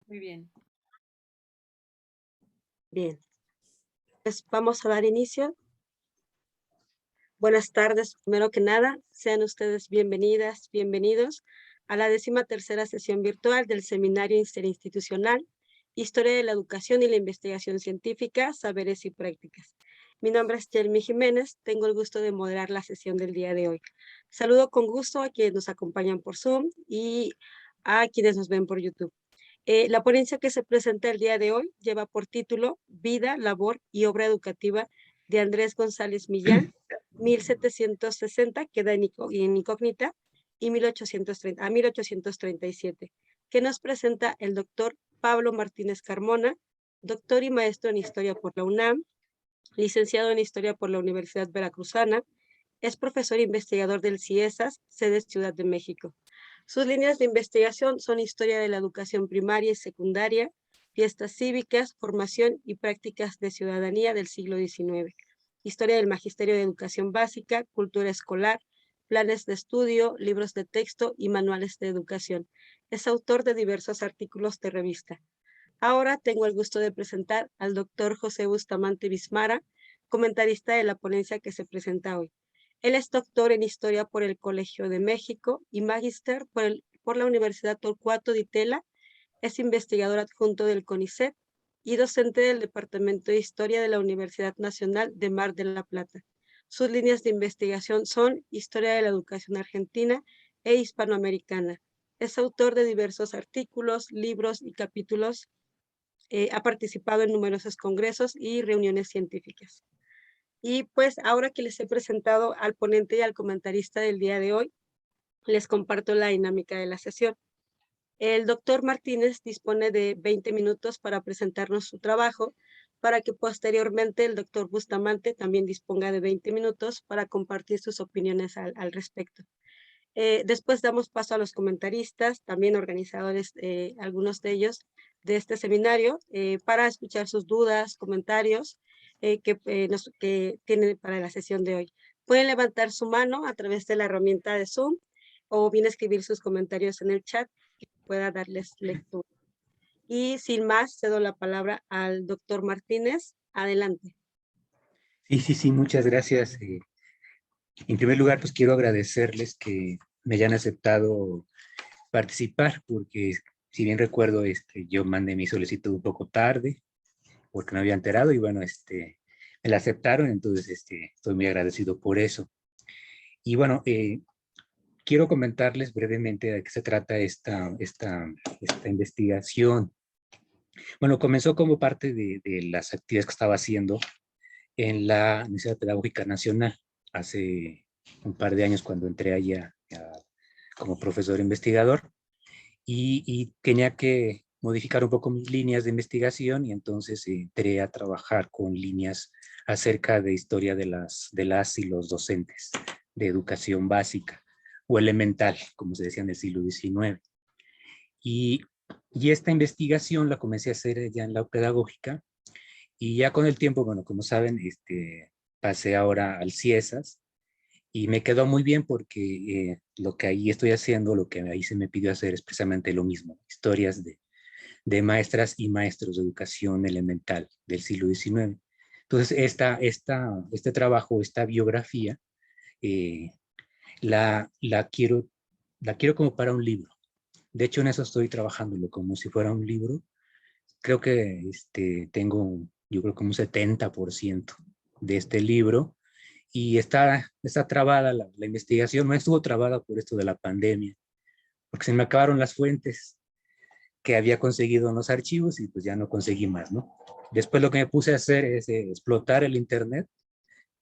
Muy bien. Bien, pues vamos a dar inicio. Buenas tardes, primero que nada, sean ustedes bienvenidas, bienvenidos a la 13ª sesión virtual del Seminario Interinstitucional Historia de la Educación y la Investigación Científica, Saberes y Prácticas. Mi nombre es Yelmi Jiménez, tengo el gusto de moderar la sesión del día de hoy. Saludo con gusto a quienes nos acompañan por Zoom y a quienes nos ven por YouTube. La ponencia que se presenta el día de hoy lleva por título Vida, Labor y Obra Educativa de Andrés González Millán, 1760, queda en incógnita, y 1830, a 1837, que nos presenta el doctor Pablo Martínez Carmona, doctor y maestro en Historia por la UNAM, licenciado en Historia por la Universidad Veracruzana, es profesor e investigador del CIESAS, sede Ciudad de México. Sus líneas de investigación son historia de la educación primaria y secundaria, fiestas cívicas, formación y prácticas de ciudadanía del siglo XIX, historia del magisterio de educación básica, cultura escolar, planes de estudio, libros de texto y manuales de educación. Es autor de diversos artículos de revista. Ahora tengo el gusto de presentar al doctor José Bustamante Bismara, comentarista de la ponencia que se presenta hoy. Él es doctor en Historia por el Colegio de México y magíster por la Universidad Torcuato Di Tella, es investigador adjunto del CONICET y docente del Departamento de Historia de la Universidad Nacional de Mar del Plata. Sus líneas de investigación son Historia de la Educación Argentina e Hispanoamericana. Es autor de diversos artículos, libros y capítulos. Ha participado en numerosos congresos y reuniones científicas. Y pues ahora que les he presentado al ponente y al comentarista del día de hoy, les comparto la dinámica de la sesión. El doctor Martínez dispone de 20 minutos para presentarnos su trabajo, para que posteriormente el doctor Bustamante también disponga de 20 minutos para compartir sus opiniones al respecto. Después damos paso a los comentaristas, también organizadores, algunos de ellos, de este seminario, para escuchar sus dudas, comentarios que tienen para la sesión de hoy. Pueden levantar su mano a través de la herramienta de Zoom o bien escribir sus comentarios en el chat que pueda darles lectura. Y sin más, cedo la palabra al doctor Martínez. Adelante. Sí, muchas gracias. En primer lugar, pues quiero agradecerles que me hayan aceptado participar, porque si bien recuerdo, yo mandé mi solicitud un poco tarde, porque no había enterado, y bueno, me la aceptaron, entonces estoy muy agradecido por eso. Y bueno, quiero comentarles brevemente de qué se trata esta investigación. Bueno, comenzó como parte de las actividades que estaba haciendo en la Universidad Pedagógica Nacional hace un par de años cuando entré allá como profesor investigador y tenía que modificar un poco mis líneas de investigación y entonces entré a trabajar con líneas acerca de historia de las y los docentes de educación básica o elemental, como se decía en el siglo XIX. Y, y esta investigación la comencé a hacer ya en la pedagógica y ya con el tiempo, bueno, como saben, pasé ahora al CIESAS y me quedó muy bien porque lo que ahí estoy haciendo, lo que ahí se me pidió hacer es precisamente lo mismo, historias de maestras y maestros de educación elemental del siglo XIX. Entonces, este trabajo, esta biografía, eh, la quiero como para un libro. De hecho, en eso estoy trabajándolo como si fuera un libro. Creo que tengo, yo creo como un 70% de este libro y está trabada la investigación. No estuvo trabada por esto de la pandemia, porque se me acabaron las fuentes que había conseguido en los archivos y pues ya no conseguí más, ¿no? Después lo que me puse a hacer es explotar el internet,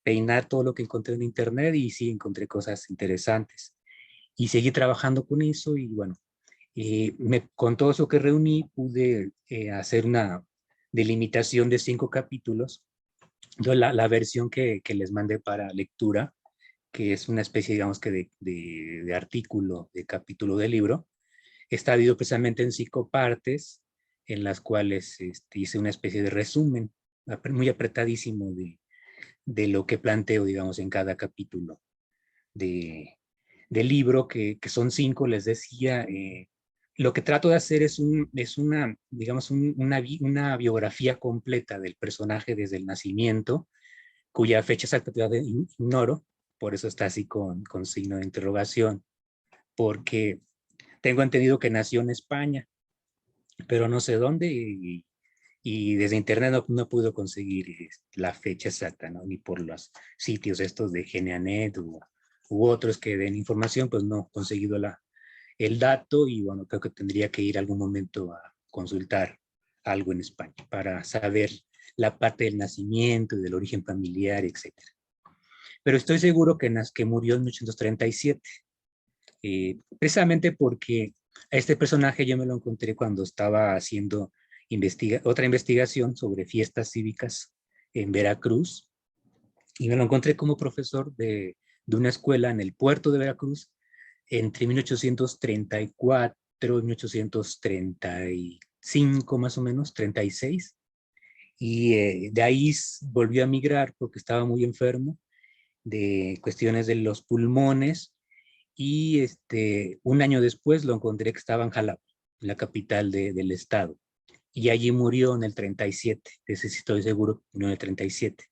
peinar todo lo que encontré en internet y sí encontré cosas interesantes. Y seguí trabajando con eso y bueno, con todo eso que reuní pude hacer una delimitación de 5 capítulos. Entonces, la versión que les mandé para lectura, que es una especie, digamos que de artículo, de capítulo de libro, está dividido precisamente en 5 partes, en las cuales hice una especie de resumen muy apretadísimo de lo que planteo, digamos, en cada capítulo del libro, que son 5, les decía, lo que trato de hacer es, una, digamos, una biografía completa del personaje desde el nacimiento, cuya fecha exacta todavía ignoro, por eso está así con signo de interrogación, porque tengo entendido que nació en España, pero no sé dónde, y desde internet no puedo conseguir la fecha exacta, ¿no? Ni por los sitios estos de Geneanet u otros que den información, pues no he conseguido el dato, y bueno, creo que tendría que ir algún momento a consultar algo en España para saber la parte del nacimiento y del origen familiar, etcétera. Pero estoy seguro que murió en 1837, precisamente porque a este personaje yo me lo encontré cuando estaba haciendo otra investigación sobre fiestas cívicas en Veracruz, y me lo encontré como profesor de una escuela en el puerto de Veracruz entre 1834 y 1835 más o menos, 36, y de ahí volvió a migrar porque estaba muy enfermo de cuestiones de los pulmones, y un año después lo encontré que estaba en Jalapa, la capital del estado, y allí murió en el 37, ese sí estoy seguro, murió en el 37.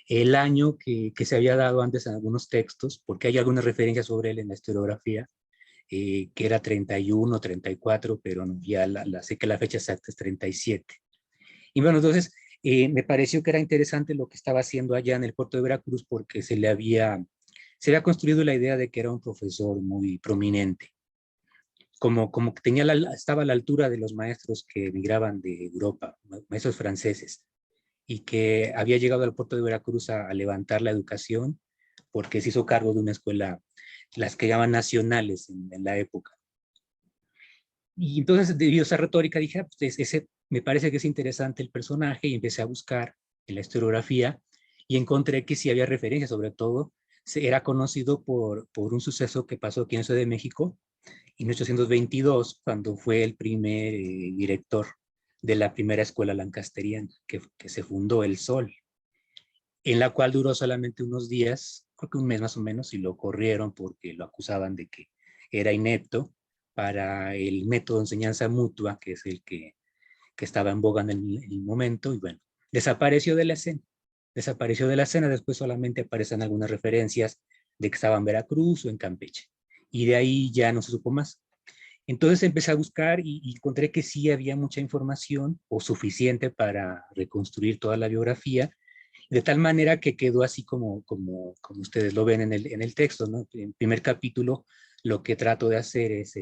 El año que se había dado antes en algunos textos, porque hay algunas referencias sobre él en la historiografía, que era 31, 34, pero no, ya sé que la fecha exacta es 37. Y bueno, entonces me pareció que era interesante lo que estaba haciendo allá en el puerto de Veracruz, porque se había construido la idea de que era un profesor muy prominente, como que estaba a la altura de los maestros que emigraban de Europa, maestros franceses, y que había llegado al puerto de Veracruz a levantar la educación, porque se hizo cargo de una escuela, las que llaman nacionales en la época. Y entonces, debido a esa retórica, dije, pues me parece que es interesante el personaje, y empecé a buscar en la historiografía, y encontré que sí había referencias, sobre todo, era conocido por un suceso que pasó aquí en Ciudad de México, en 1822, cuando fue el primer director de la primera escuela lancasteriana, que se fundó, El Sol, en la cual duró solamente unos días, creo que un mes más o menos, y lo corrieron porque lo acusaban de que era inepto para el método de enseñanza mutua, que es el que estaba en boga en el momento, y bueno, desapareció de la escena. Desapareció de la escena, después solamente aparecen algunas referencias de que estaba en Veracruz o en Campeche, y de ahí ya no se supo más. Entonces empecé a buscar y encontré que sí había mucha información, o suficiente para reconstruir toda la biografía, de tal manera que quedó así como ustedes lo ven en el texto, ¿no? En el primer capítulo lo que trato de hacer es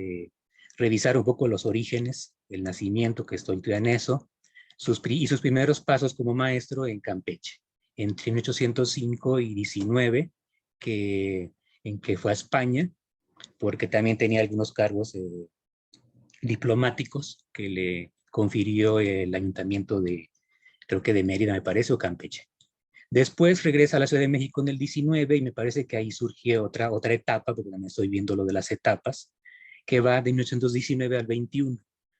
revisar un poco los orígenes, el nacimiento, que estoy en eso, y sus primeros pasos como maestro en Campeche, entre 1805 y 19, en que fue a España, porque también tenía algunos cargos diplomáticos que le confirió el ayuntamiento creo que de Mérida, me parece, o Campeche. Después regresa a la Ciudad de México en el 19, y me parece que ahí surge otra etapa, porque también estoy viendo lo de las etapas, que va de 1919 al 21,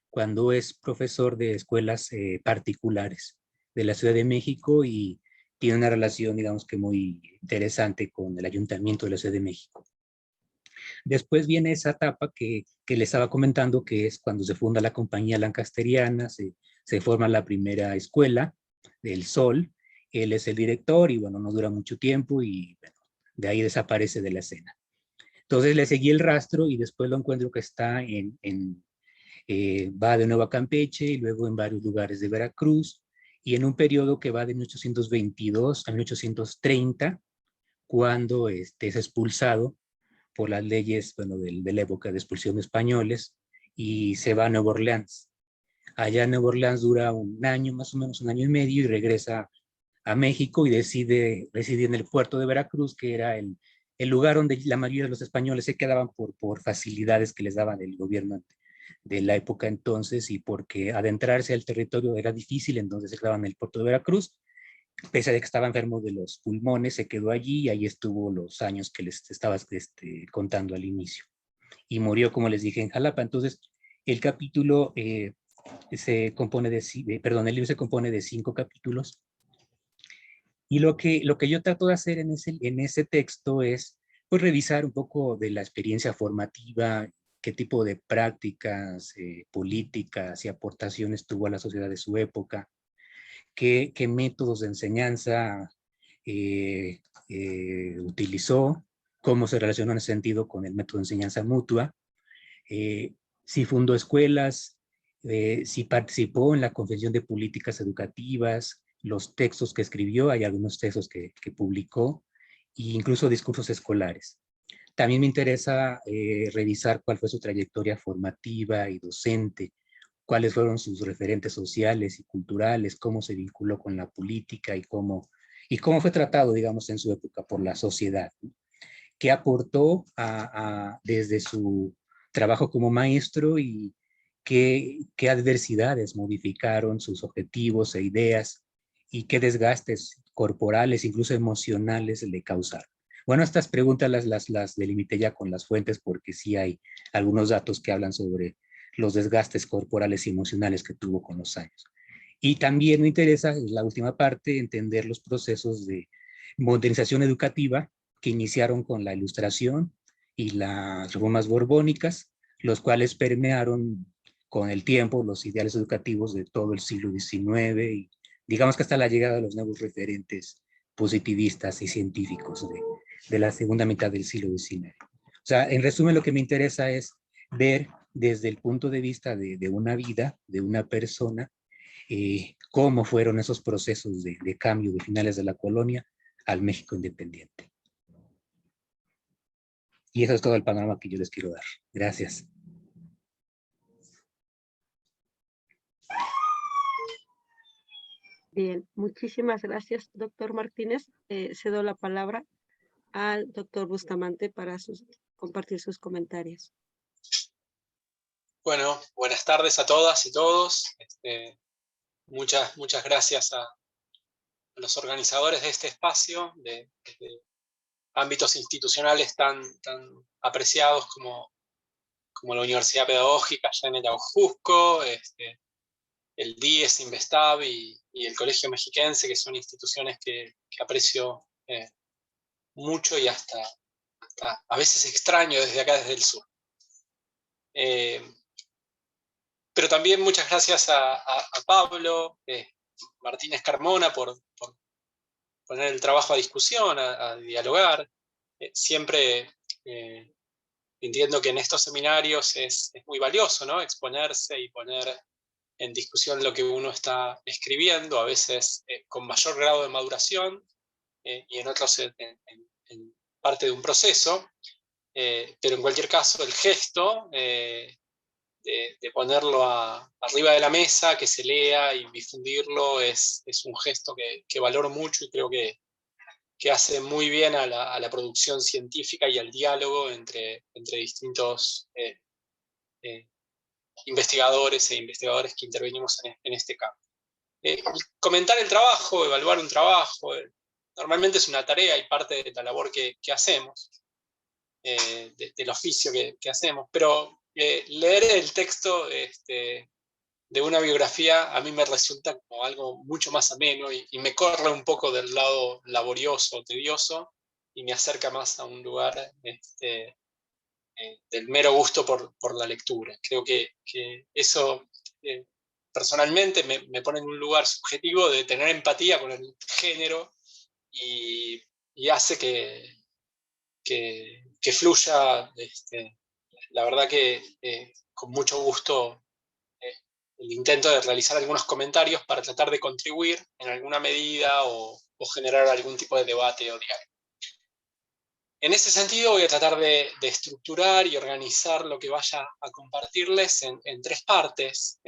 cuando es profesor de escuelas particulares de la Ciudad de México, y tiene una relación, digamos que muy interesante con el Ayuntamiento de la Ciudad de México. Después viene esa etapa que le estaba comentando, que es cuando se funda la Compañía Lancasteriana, se forma la primera escuela del Sol, él es el director, y bueno, no dura mucho tiempo, y bueno, de ahí desaparece de la escena. Entonces le seguí el rastro, y después lo encuentro que está va de nuevo a Campeche, y luego en varios lugares de Veracruz, y en un periodo que va de 1822 a 1830, cuando es expulsado por las leyes, bueno, de la época de expulsión de españoles, y se va a Nueva Orleans. Allá en Nueva Orleans dura un año, más o menos un año y medio, y regresa a México, y decide residir en el puerto de Veracruz, que era el lugar donde la mayoría de los españoles se quedaban por facilidades que les daban el gobierno de la época entonces, y porque adentrarse al territorio era difícil, entonces se quedaban en el puerto de Veracruz. Pese a que estaba enfermo de los pulmones, se quedó allí, y ahí estuvo los años que les estaba contando al inicio. Y murió, como les dije, en Jalapa. Entonces, el capítulo perdón, el libro se compone de 5 capítulos, y lo que yo trato de hacer en ese texto es, pues, revisar un poco de la experiencia formativa qué tipo de prácticas políticas y aportaciones tuvo a la sociedad de su época, qué métodos de enseñanza utilizó, cómo se relacionó en ese sentido con el método de enseñanza mutua, si fundó escuelas, si participó en la Convención de Políticas Educativas, los textos que escribió, hay algunos textos que publicó, e incluso discursos escolares. También me interesa revisar cuál fue su trayectoria formativa y docente, cuáles fueron sus referentes sociales y culturales, cómo se vinculó con la política y cómo fue tratado, digamos, en su época por la sociedad, ¿no? Qué aportó desde su trabajo como maestro y qué adversidades modificaron sus objetivos e ideas y qué desgastes corporales, incluso emocionales, le causaron. Bueno, estas preguntas las delimité ya con las fuentes porque sí hay algunos datos que hablan sobre los desgastes corporales y emocionales que tuvo con los años. Y también me interesa, en la última parte, entender los procesos de modernización educativa que iniciaron con la Ilustración y las reformas borbónicas, los cuales permearon con el tiempo los ideales educativos de todo el siglo XIX y digamos que hasta la llegada de los nuevos referentes positivistas y científicos de la segunda mitad del siglo XIX. O sea, en resumen, lo que me interesa es ver desde el punto de vista de una vida, de una persona, cómo fueron esos procesos de cambio de finales de la colonia al México independiente. Y eso es todo el panorama que yo les quiero dar. Gracias. Bien, muchísimas gracias, doctor Martínez. Cedo la palabra al doctor Bustamante para compartir sus comentarios. Bueno, buenas tardes a todas y todos. Muchas gracias a los organizadores de este espacio, de ámbitos institucionales tan apreciados como la Universidad Pedagógica allá en el Ajusco, el DIES, Investab y el Colegio Mexiquense, que son instituciones que aprecio mucho y hasta a veces extraño desde acá, desde el sur. Pero también muchas gracias a Pablo Martínez Carmona por poner el trabajo a discusión, a dialogar. Siempre entiendo que en estos seminarios es muy valioso, ¿no? Exponerse y poner en discusión lo que uno está escribiendo, a veces con mayor grado de maduración y en otros en parte de un proceso. Pero en cualquier caso, el gesto de ponerlo arriba de la mesa, que se lea y difundirlo, es un gesto que valoro mucho y creo que hace muy bien a la producción científica y al diálogo entre distintos investigadores e investigadores que intervenimos en este campo. Comentar el trabajo, evaluar un trabajo, normalmente es una tarea y parte de la labor que hacemos, del oficio que hacemos, pero leer el texto de una biografía a mí me resulta como algo mucho más ameno y me corre un poco del lado laborioso, tedioso, y me acerca más a un lugar del mero gusto por la lectura. Creo que eso personalmente me pone en un lugar subjetivo de tener empatía con el género y hace que fluya, la verdad que con mucho gusto, el intento de realizar algunos comentarios para tratar de contribuir en alguna medida o generar algún tipo de debate o diálogo. En ese sentido voy a tratar de estructurar y organizar lo que vaya a compartirles en tres partes.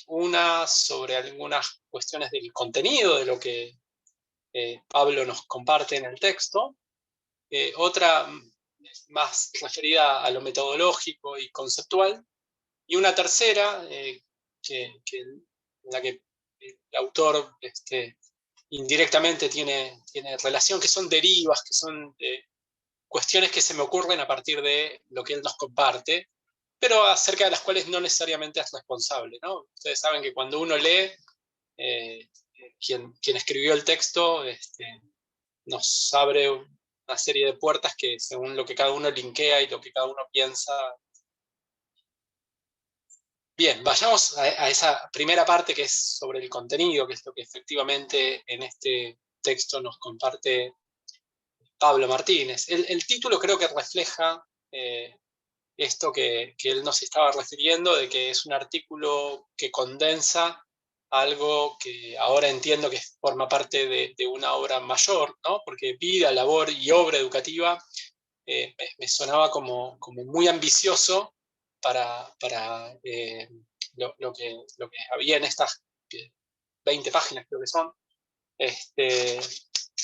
Una sobre algunas cuestiones del contenido de lo que Pablo nos comparte en el texto. Otra más referida a lo metodológico y conceptual. Y una tercera, en la que el autor indirectamente tiene relación, que son derivas, que son cuestiones que se me ocurren a partir de lo que él nos comparte, pero acerca de las cuales no necesariamente es responsable, ¿no? Ustedes saben que cuando uno lee, quien escribió el texto nos abre una serie de puertas que según lo que cada uno linkea y lo que cada uno piensa, Bien, vayamos a esa primera parte que es sobre el contenido, que es lo que efectivamente en este texto nos comparte Pablo Martínez. El título creo que refleja esto que él nos estaba refiriendo, de que es un artículo que condensa algo que ahora entiendo que forma parte de una obra mayor, ¿no? Porque vida, labor y obra educativa me sonaba como muy ambicioso para lo que había en estas 20 páginas, creo que son.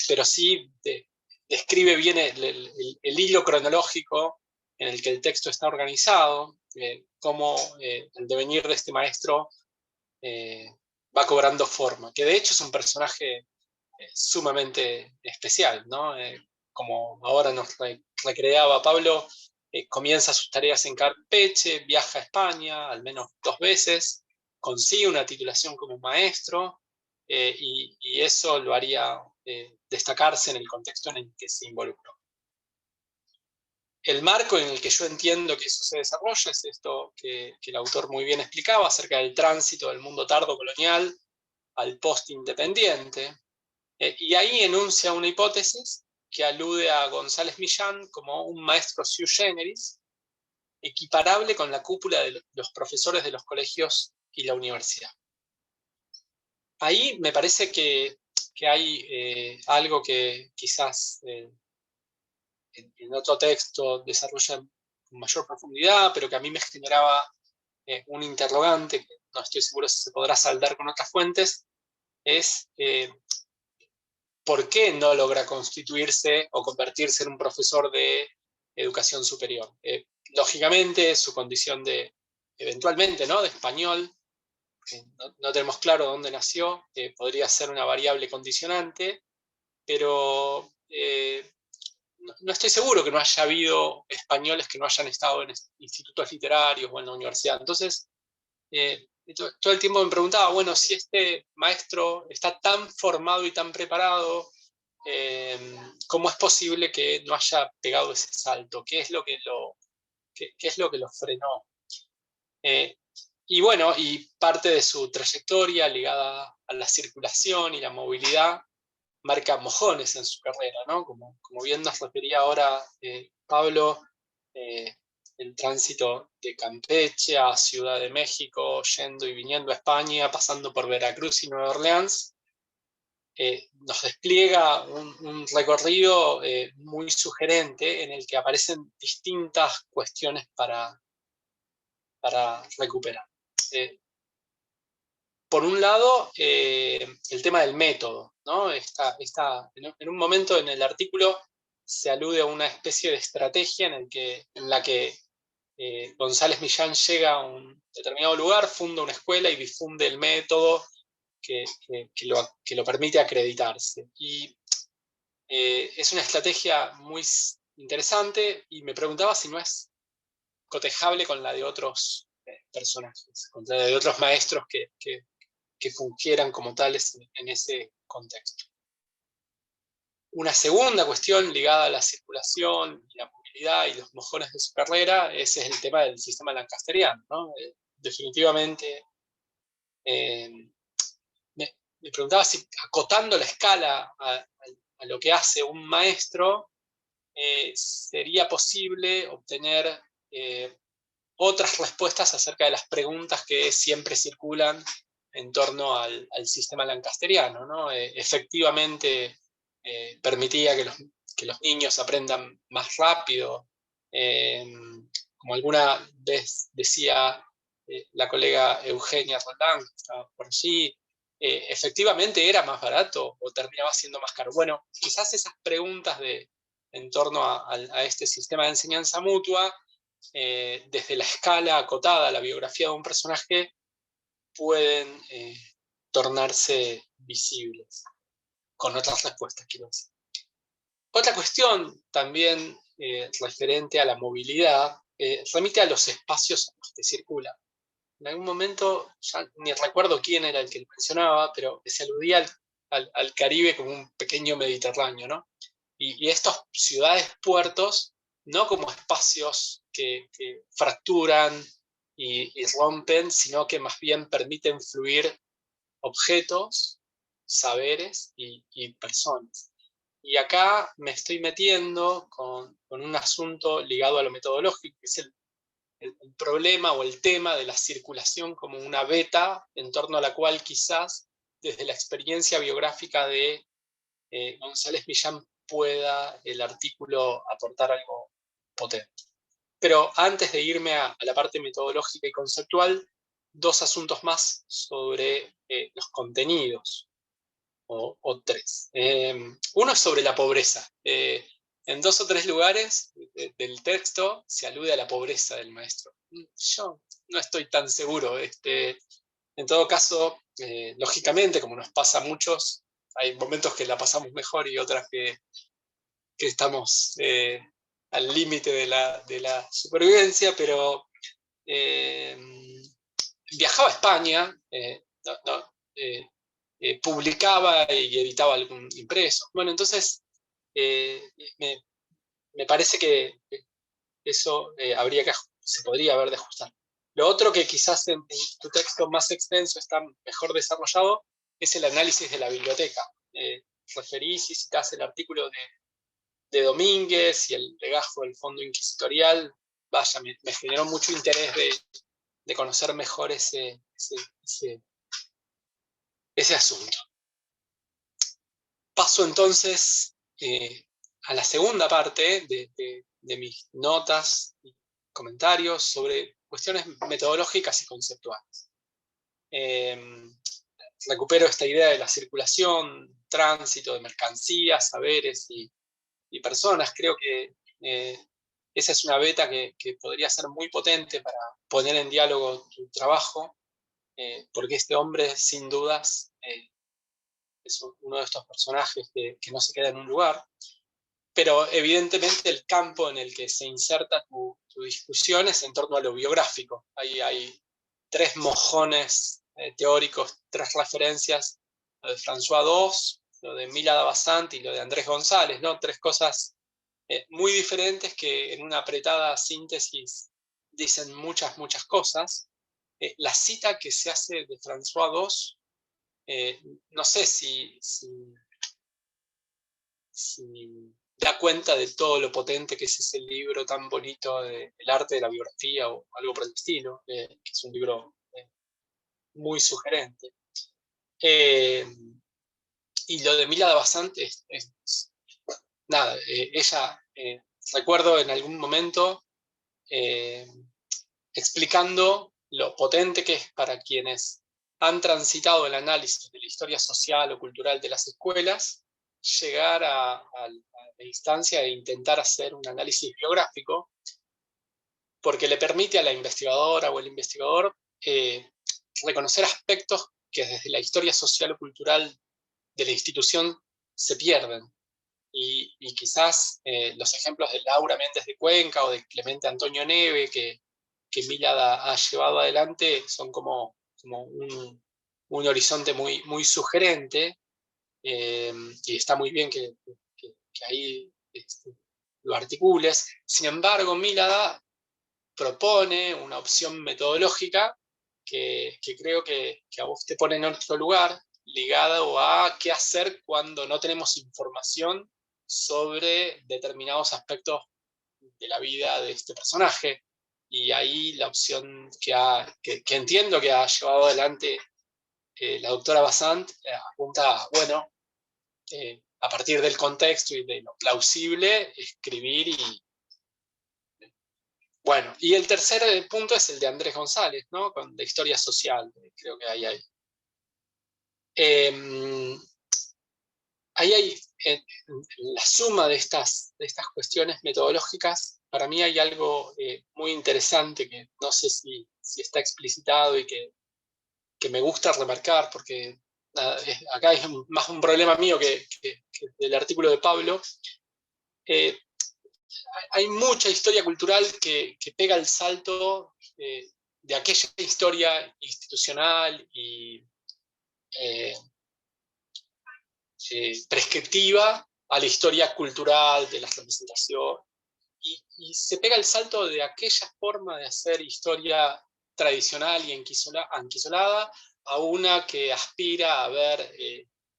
Pero sí describe bien el hilo cronológico en el que el texto está organizado, cómo el devenir de este maestro va cobrando forma, que de hecho es un personaje sumamente especial, ¿no? Como ahora nos recreaba Pablo, comienza sus tareas en Campeche, viaja a España al menos 2 veces, consigue una titulación como maestro, y eso lo haría destacarse en el contexto en el que se involucró. El marco en el que yo entiendo que eso se desarrolla es esto que el autor muy bien explicaba acerca del tránsito del mundo tardo colonial al post-independiente, y ahí enuncia una hipótesis que alude a González Millán como un maestro sui generis, equiparable con la cúpula de los profesores de los colegios y la universidad. Ahí me parece que hay algo que quizás en otro texto desarrolla con mayor profundidad, pero que a mí me generaba un interrogante, que no estoy seguro si se podrá saldar con otras fuentes, es por qué no logra constituirse o convertirse en un profesor de educación superior. Lógicamente, su condición eventualmente, ¿no?, de español, no tenemos claro dónde nació, podría ser una variable condicionante, pero no estoy seguro que no haya habido españoles que no hayan estado en institutos literarios o en la universidad. Entonces, todo el tiempo me preguntaba, bueno, si este maestro está tan formado y tan preparado, ¿cómo es posible que no haya pegado ese salto? ¿Qué es lo que lo frenó? Y bueno, y parte de su trayectoria ligada a la circulación y la movilidad marca mojones en su carrera, ¿no? Como bien nos refería ahora Pablo, el tránsito de Campeche a Ciudad de México, yendo y viniendo a España, pasando por Veracruz y Nueva Orleans, nos despliega un recorrido muy sugerente en el que aparecen distintas cuestiones para recuperar. Por un lado, el tema del método, ¿no? En un momento en el artículo se alude a una especie de estrategia en la que González Millán llega a un determinado lugar, funda una escuela y difunde el método que lo permite acreditarse. Y es una estrategia muy interesante, y me preguntaba si no es cotejable con la de otros personajes, con la de otros maestros que fungieran como tales en ese contexto. Una segunda cuestión ligada a la circulación, y la movilidad y los mojones de su carrera, ese es el tema del sistema lancasteriano, ¿no? Definitivamente, me preguntaba si, acotando la escala a lo que hace un maestro, sería posible obtener otras respuestas acerca de las preguntas que siempre circulan en torno al sistema lancasteriano, ¿no? Efectivamente permitía que los niños aprendan más rápido, como alguna vez decía la colega Eugenia Roldán, que estaba por allí, efectivamente era más barato o terminaba siendo más caro. Bueno, quizás esas preguntas en torno a este sistema de enseñanza mutua, desde la escala acotada a la biografía de un personaje, pueden tornarse visibles con otras respuestas, quiero decir. Otra cuestión también referente a la movilidad remite a los espacios en los que circula. En algún momento, ya ni recuerdo quién era el que lo mencionaba, pero se aludía al Caribe como un pequeño Mediterráneo, ¿no? Y estas ciudades puertos no como espacios que fracturan y rompen, sino que más bien permiten fluir objetos, saberes y personas. Y acá me estoy metiendo con un asunto ligado a lo metodológico, que es el problema o el tema de la circulación como una beta, en torno a la cual quizás desde la experiencia biográfica de González Millán pueda el artículo aportar algo potente. Pero antes de irme a la parte metodológica y conceptual, dos asuntos más sobre los contenidos, o tres. Uno es sobre la pobreza. En 2 o 3 lugares del texto se alude a la pobreza del maestro. Yo no estoy tan seguro. En todo caso, lógicamente, como nos pasa a muchos, hay momentos que la pasamos mejor y otras que estamos al límite de la supervivencia, pero viajaba a España, publicaba y editaba algún impreso. Bueno, entonces me parece que eso se podría haber de ajustar. Lo otro que quizás en tu texto más extenso está mejor desarrollado es el análisis de la biblioteca. Referís y citás el artículo de Domínguez y el legajo del Fondo Inquisitorial. Vaya, me generó mucho interés de conocer mejor ese asunto. Paso entonces a la segunda parte de mis notas y comentarios sobre cuestiones metodológicas y conceptuales. Recupero esta idea de la circulación, tránsito de mercancías, saberes y personas. Creo que esa es una beta que podría ser muy potente para poner en diálogo tu trabajo, porque este hombre, sin dudas, es uno de estos personajes que no se queda en un lugar, pero evidentemente el campo en el que se inserta tu discusión es en torno a lo biográfico. Ahí hay 3 mojones teóricos, 3 referencias, lo de François II, lo de Mila Davasant y lo de Andrés González, ¿no? 3 cosas muy diferentes que en una apretada síntesis dicen muchas cosas. La cita que se hace de François II, no sé si da cuenta de todo lo potente que es ese libro tan bonito del arte de la biografía o algo por el estilo, que es un libro muy sugerente. Y lo de Mila Davasant nada, ella, recuerdo en algún momento explicando lo potente que es para quienes han transitado el análisis de la historia social o cultural de las escuelas, llegar a la instancia de intentar hacer un análisis biográfico, porque le permite a la investigadora o el investigador reconocer aspectos que desde la historia social o cultural de la institución se pierden. Y quizás los ejemplos de Laura Méndez de Cuenca o de Clemente Antonio Neve, que Mila ha llevado adelante, son como un horizonte muy sugerente, y está muy bien que ahí lo articules. Sin embargo, Mila propone una opción metodológica que creo que a vos te pone en otro lugar, ligado a qué hacer cuando no tenemos información sobre determinados aspectos de la vida de este personaje. Y ahí la opción que entiendo que ha llevado adelante la doctora Basant apunta a, bueno, a partir del contexto y de lo plausible, escribir y... Bueno, y el tercer punto es el de Andrés González, ¿no? Con la historia social, creo que ahí hay. Ahí hay, en la suma de estas cuestiones metodológicas, para mí hay algo muy interesante que no sé si está explicitado y que me gusta remarcar, porque acá es más un problema mío que del artículo de Pablo. Hay mucha historia cultural que pega el salto de aquella historia institucional y prescriptiva a la historia cultural de la representación. Y se pega el salto de aquella forma de hacer historia tradicional y anquisolada a una que aspira a ver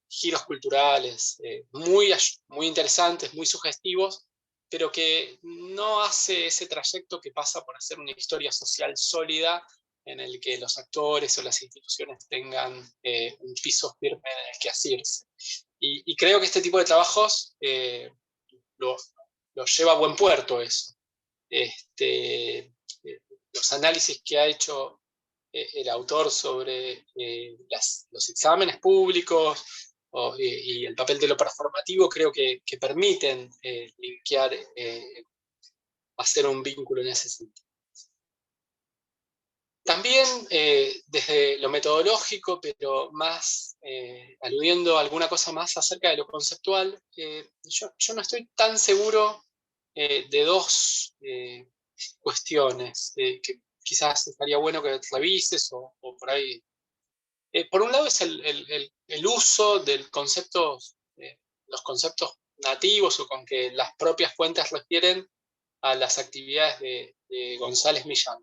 giros culturales muy interesantes, muy sugestivos, pero que no hace ese trayecto que pasa por hacer una historia social sólida en el que los actores o las instituciones tengan un piso firme en el que asirse. Y creo que este tipo de trabajos lo lleva a buen puerto eso. Los análisis que ha hecho el autor sobre los exámenes públicos y el papel de lo performativo creo que permiten linkear, hacer un vínculo en ese sentido. También desde lo metodológico, pero más aludiendo a alguna cosa más acerca de lo conceptual, yo no estoy tan seguro de dos cuestiones que quizás estaría bueno que revises o por ahí. Por un lado es el uso del concepto, los conceptos nativos o con que las propias fuentes refieren a las actividades de González Millán.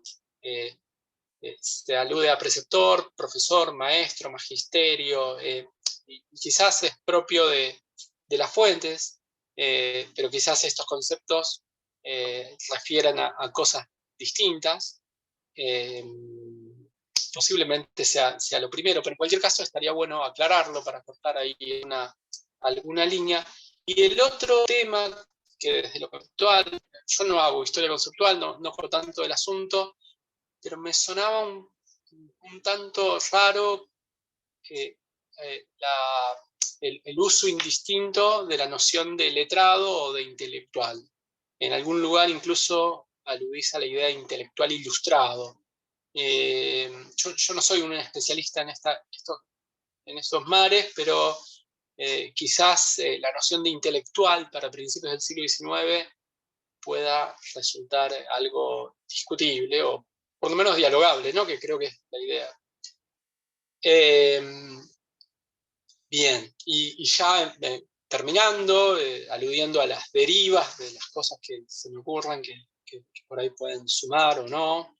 Se alude a preceptor, profesor, maestro, magisterio, y quizás es propio de las fuentes, pero quizás estos conceptos refieren a cosas distintas. Posiblemente sea lo primero, pero en cualquier caso estaría bueno aclararlo para cortar ahí alguna línea. Y el otro tema, que desde lo conceptual, yo no hago historia conceptual, no conozco tanto el asunto, pero me sonaba un tanto raro el uso indistinto de la noción de letrado o de intelectual. En algún lugar incluso aludís a la idea de intelectual ilustrado. Yo no soy un especialista en estos mares, pero quizás la noción de intelectual para principios del siglo XIX pueda resultar algo discutible o por lo menos dialogable, ¿no? Que creo que es la idea. Bien, y ya terminando, aludiendo a las derivas de las cosas que se me ocurran, que por ahí pueden sumar o no.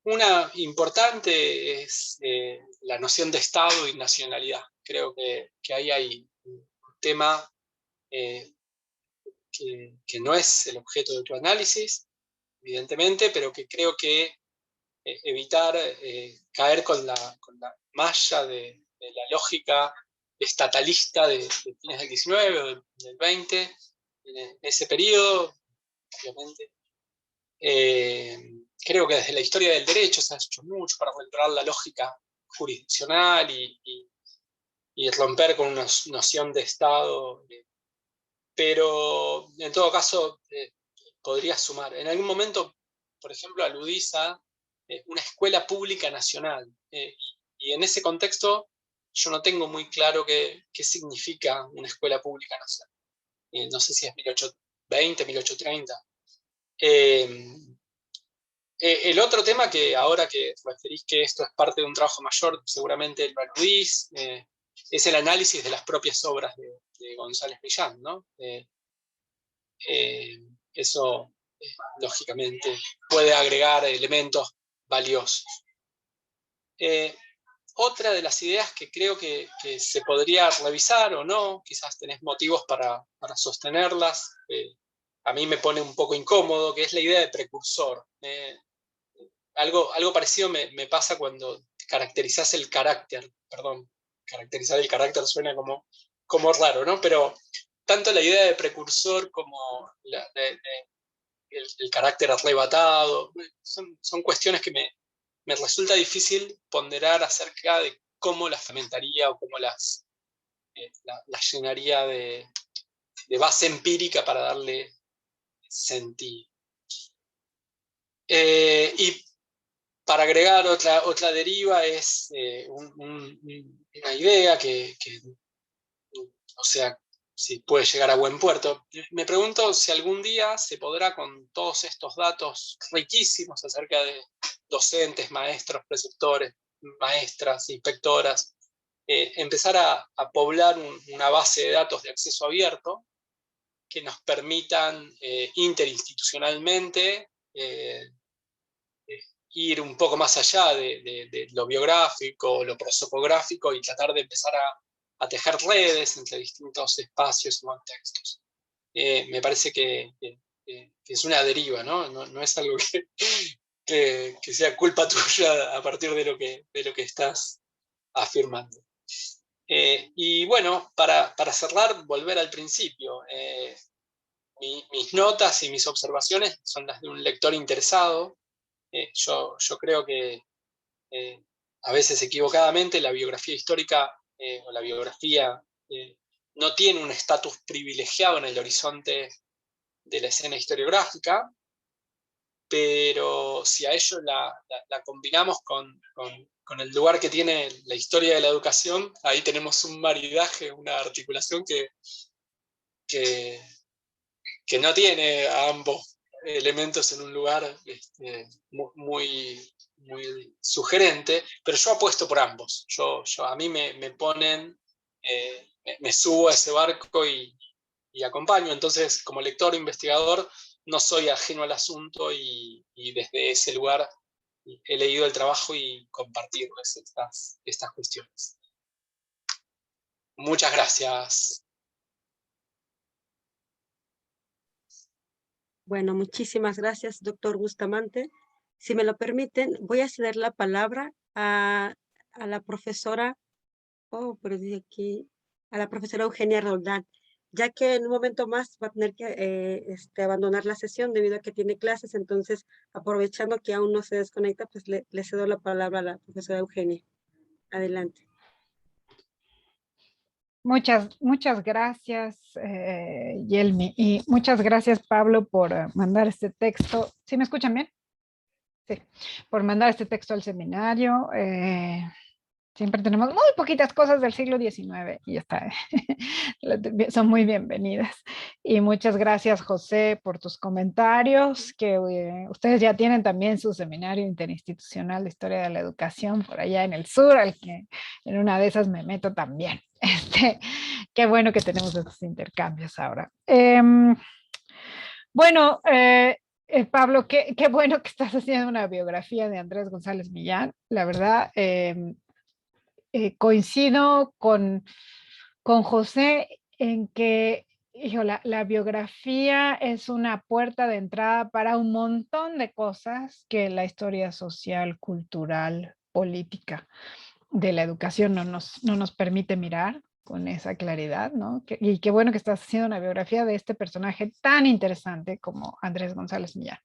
Una importante es la noción de Estado y nacionalidad. Creo que ahí hay un tema que no es el objeto de tu análisis, evidentemente, pero que creo que evitar caer con la malla de la lógica estatalista de fines del 19 o del 20, en ese periodo, obviamente. Creo que desde la historia del derecho se ha hecho mucho para recuperar la lógica jurisdiccional y romper con una noción de Estado, pero en todo caso podría sumar. En algún momento, por ejemplo, aludís a una escuela pública nacional, y en ese contexto yo no tengo muy claro qué significa una escuela pública nacional. No sé si es 1820, 1830. El otro tema que ahora que referís que esto es parte de un trabajo mayor, seguramente lo aludís, es el análisis de las propias obras de González Millán, ¿no? Eso, lógicamente, puede agregar elementos valiosos. Otra de las ideas que creo que se podría revisar o no, quizás tenés motivos para sostenerlas, a mí me pone un poco incómodo, que es la idea de precursor. Algo parecido me pasa cuando caracterizás el carácter, perdón, caracterizar el carácter suena como raro, ¿no? Pero tanto la idea de precursor como el carácter arrebatado, son cuestiones que me resulta difícil ponderar acerca de cómo las fermentaría o cómo las llenaría de base empírica para darle sentido. Y para agregar otra deriva es una idea que o sea, si puede llegar a buen puerto. Me pregunto si algún día se podrá, con todos estos datos riquísimos acerca de docentes, maestros, preceptores, maestras, inspectoras, empezar a poblar una base de datos de acceso abierto que nos permitan interinstitucionalmente ir un poco más allá de lo biográfico, lo prosopográfico, y tratar de empezar a tejer redes entre distintos espacios y contextos. Me parece que es una deriva, ¿no? No es algo que sea culpa tuya a partir de lo que estás afirmando. Y bueno, para cerrar, volver al principio. Mis notas y mis observaciones son las de un lector interesado. Yo creo que a veces equivocadamente la biografía histórica o la biografía no tiene un estatus privilegiado en el horizonte de la escena historiográfica, pero si a ello la combinamos con el lugar que tiene la historia de la educación, ahí tenemos un maridaje, una articulación que no tiene a ambos elementos en un lugar muy, muy sugerente, pero yo apuesto por ambos. A mí me ponen, me subo a ese barco y acompaño. Entonces, como lector o investigador, no soy ajeno al asunto y desde ese lugar he leído el trabajo y compartido estas cuestiones. Muchas gracias. Bueno, muchísimas gracias, doctor Bustamante. Si me lo permiten, voy a ceder la palabra a la profesora, pero dice aquí, a la profesora Eugenia Roldán, ya que en un momento más va a tener que abandonar la sesión debido a que tiene clases. Entonces, aprovechando que aún no se desconecta, pues le cedo la palabra a la profesora Eugenia. Adelante. Muchas gracias, Yelmi, y muchas gracias, Pablo, por mandar este texto. ¿Sí me escuchan bien? Sí, por mandar este texto al seminario. Siempre tenemos muy poquitas cosas del siglo XIX y ya está. Son muy bienvenidas. Y muchas gracias, José, por tus comentarios, que ustedes ya tienen también su seminario interinstitucional de historia de la educación por allá en el sur, al que en una de esas me meto también. Qué bueno que tenemos estos intercambios ahora. Bueno, Pablo, qué bueno que estás haciendo una biografía de Andrés González Millán. La verdad, coincido con José en que la biografía es una puerta de entrada para un montón de cosas que la historia social, cultural, política de la educación no nos permite mirar con esa claridad, ¿no? Y qué bueno que estás haciendo una biografía de este personaje tan interesante como Andrés González Millán.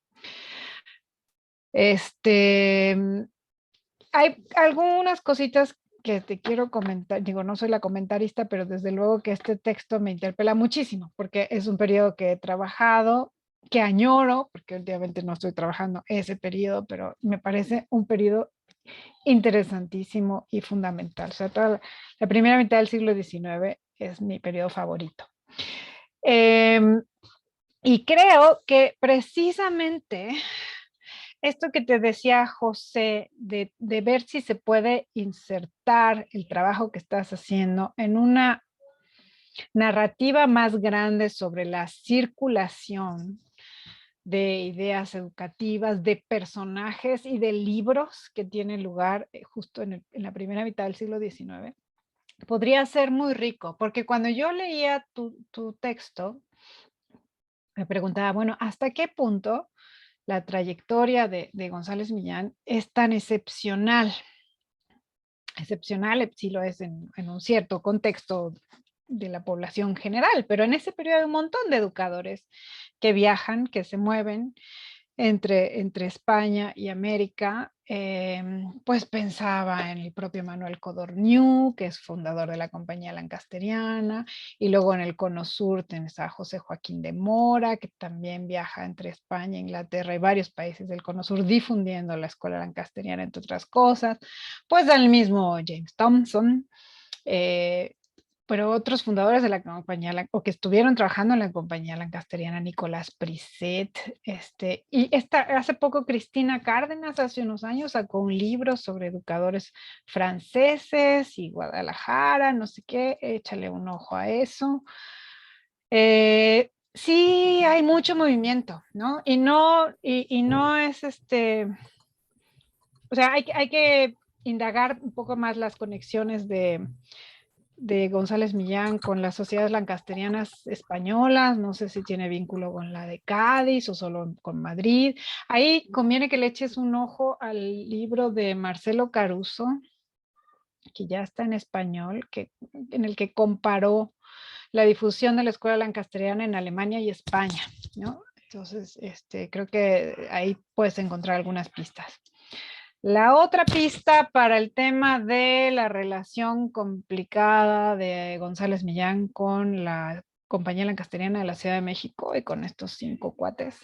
Hay algunas cositas que te quiero comentar, digo, no soy la comentarista, pero desde luego que este texto me interpela muchísimo, porque es un periodo que he trabajado, que añoro, porque últimamente no estoy trabajando ese periodo, pero me parece un periodo interesantísimo y fundamental. O sea, toda la primera mitad del siglo XIX es mi periodo favorito. Y creo que precisamente esto que te decía José, de ver si se puede insertar el trabajo que estás haciendo en una narrativa más grande sobre la circulación de ideas educativas, de personajes y de libros que tienen lugar justo en la primera mitad del siglo XIX, podría ser muy rico, porque cuando yo leía tu texto, me preguntaba, bueno, ¿hasta qué punto la trayectoria de González Millán es tan excepcional? Excepcional sí lo es en un cierto contexto de la población general, pero en ese periodo hay un montón de educadores que viajan, que se mueven entre España y América. Pues pensaba en el propio Manuel Codorniu, que es fundador de la Compañía Lancasteriana, y luego en el Cono Sur tenés a José Joaquín de Mora, que también viaja entre España, Inglaterra y varios países del Cono Sur difundiendo la escuela lancasteriana, entre otras cosas. Pues al mismo James Thompson, pero otros fundadores de la compañía, o que estuvieron trabajando en la Compañía Lancasteriana, Nicolás Priset, y hace poco Cristina Cárdenas, hace unos años, sacó un libro sobre educadores franceses y Guadalajara, no sé qué, échale un ojo a eso. Sí, hay mucho movimiento, ¿no? Y no es o sea, hay que indagar un poco más las conexiones de González Millán con las sociedades lancasterianas españolas, no sé si tiene vínculo con la de Cádiz o solo con Madrid. Ahí conviene que le eches un ojo al libro de Marcelo Caruso, que ya está en español, en el que comparó la difusión de la escuela lancasteriana en Alemania y España, ¿no? Entonces, creo que ahí puedes encontrar algunas pistas. La otra pista para el tema de la relación complicada de González Millán con la Compañía Lancasteriana de la Ciudad de México y con estos 5 cuates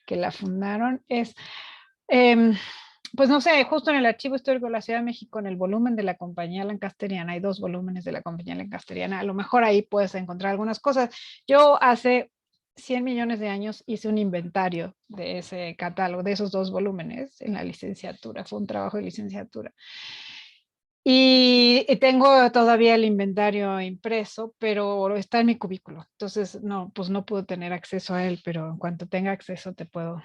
que la fundaron es, pues no sé, justo en el Archivo Histórico de la Ciudad de México, en el volumen de la Compañía Lancasteriana, hay 2 volúmenes de la Compañía Lancasteriana, a lo mejor ahí puedes encontrar algunas cosas. Yo hace 100 millones de años hice un inventario de ese catálogo, de esos 2 volúmenes en la licenciatura, fue un trabajo de licenciatura. Y tengo todavía el inventario impreso, pero está en mi cubículo, entonces no, pues no puedo tener acceso a él, pero en cuanto tenga acceso te puedo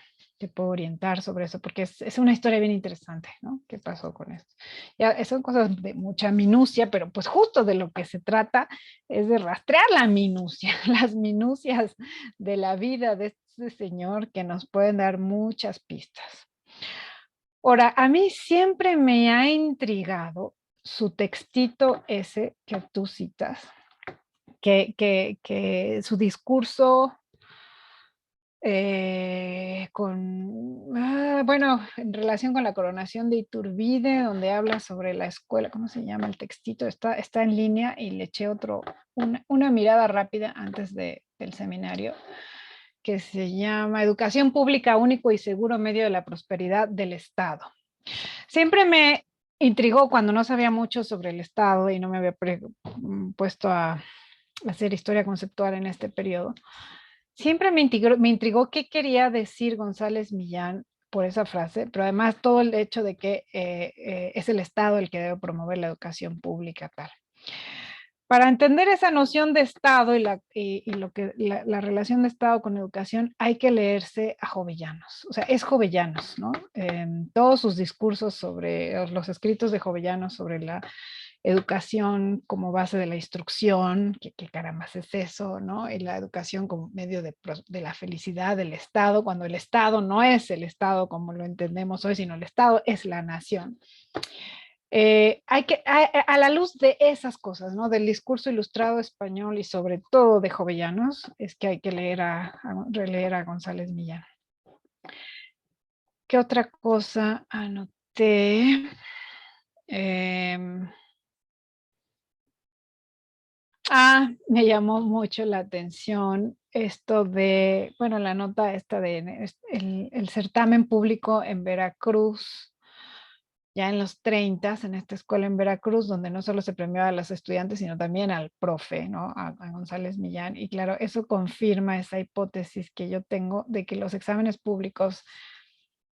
orientar sobre eso, porque es una historia bien interesante, ¿no? ¿Qué pasó con esto? Ya, son cosas de mucha minucia, pero pues justo de lo que se trata es de rastrear la minucia, las minucias de la vida de este señor que nos pueden dar muchas pistas. Ahora, a mí siempre me ha intrigado su textito ese que tú citas, que su discurso bueno, en relación con la coronación de Iturbide, donde habla sobre la escuela, ¿cómo se llama el textito? Está en línea y le eché una mirada rápida antes del seminario, que se llama Educación Pública, único y seguro medio de la prosperidad del Estado. Siempre me intrigó cuando no sabía mucho sobre el Estado y no me había puesto a hacer historia conceptual en este periodo. Siempre me intrigó qué quería decir González Millán por esa frase, pero además todo el hecho de que es el Estado el que debe promover la educación pública tal. Para entender esa noción de Estado y la relación de Estado con educación, hay que leerse a Jovellanos. O sea, es Jovellanos, ¿no? Todos sus discursos sobre los escritos de Jovellanos sobre la educación como base de la instrucción, ¿qué caramba es eso, no? Y la educación como medio de la felicidad del Estado, cuando el Estado no es el Estado como lo entendemos hoy, sino el Estado es la nación. A la luz de esas cosas, ¿no? Del discurso ilustrado español y sobre todo de Jovellanos, es que hay que releer a González Millán. ¿Qué otra cosa anoté? Me llamó mucho la atención esto de, bueno, la nota esta de el certamen público en Veracruz, ya en los 30, en esta escuela en Veracruz, donde no solo se premió a los estudiantes, sino también al profe, ¿no? A González Millán. Y claro, eso confirma esa hipótesis que yo tengo de que los exámenes públicos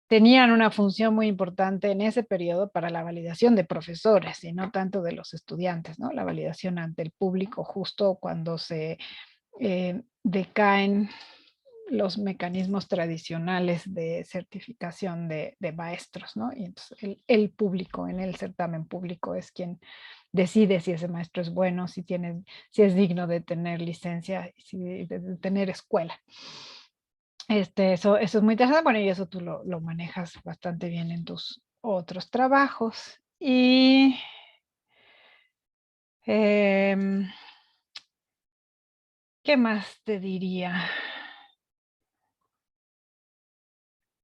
tenían una función muy importante en ese periodo para la validación de profesores y no tanto de los estudiantes, ¿no? La validación ante el público justo cuando se decaen los mecanismos tradicionales de certificación de maestros, ¿no? Y entonces el público, en el certamen público, es quien decide si ese maestro es bueno, si es digno de tener licencia, de tener escuela. Eso es muy interesante, bueno, y eso tú lo manejas bastante bien en tus otros trabajos. Y ¿qué más te diría?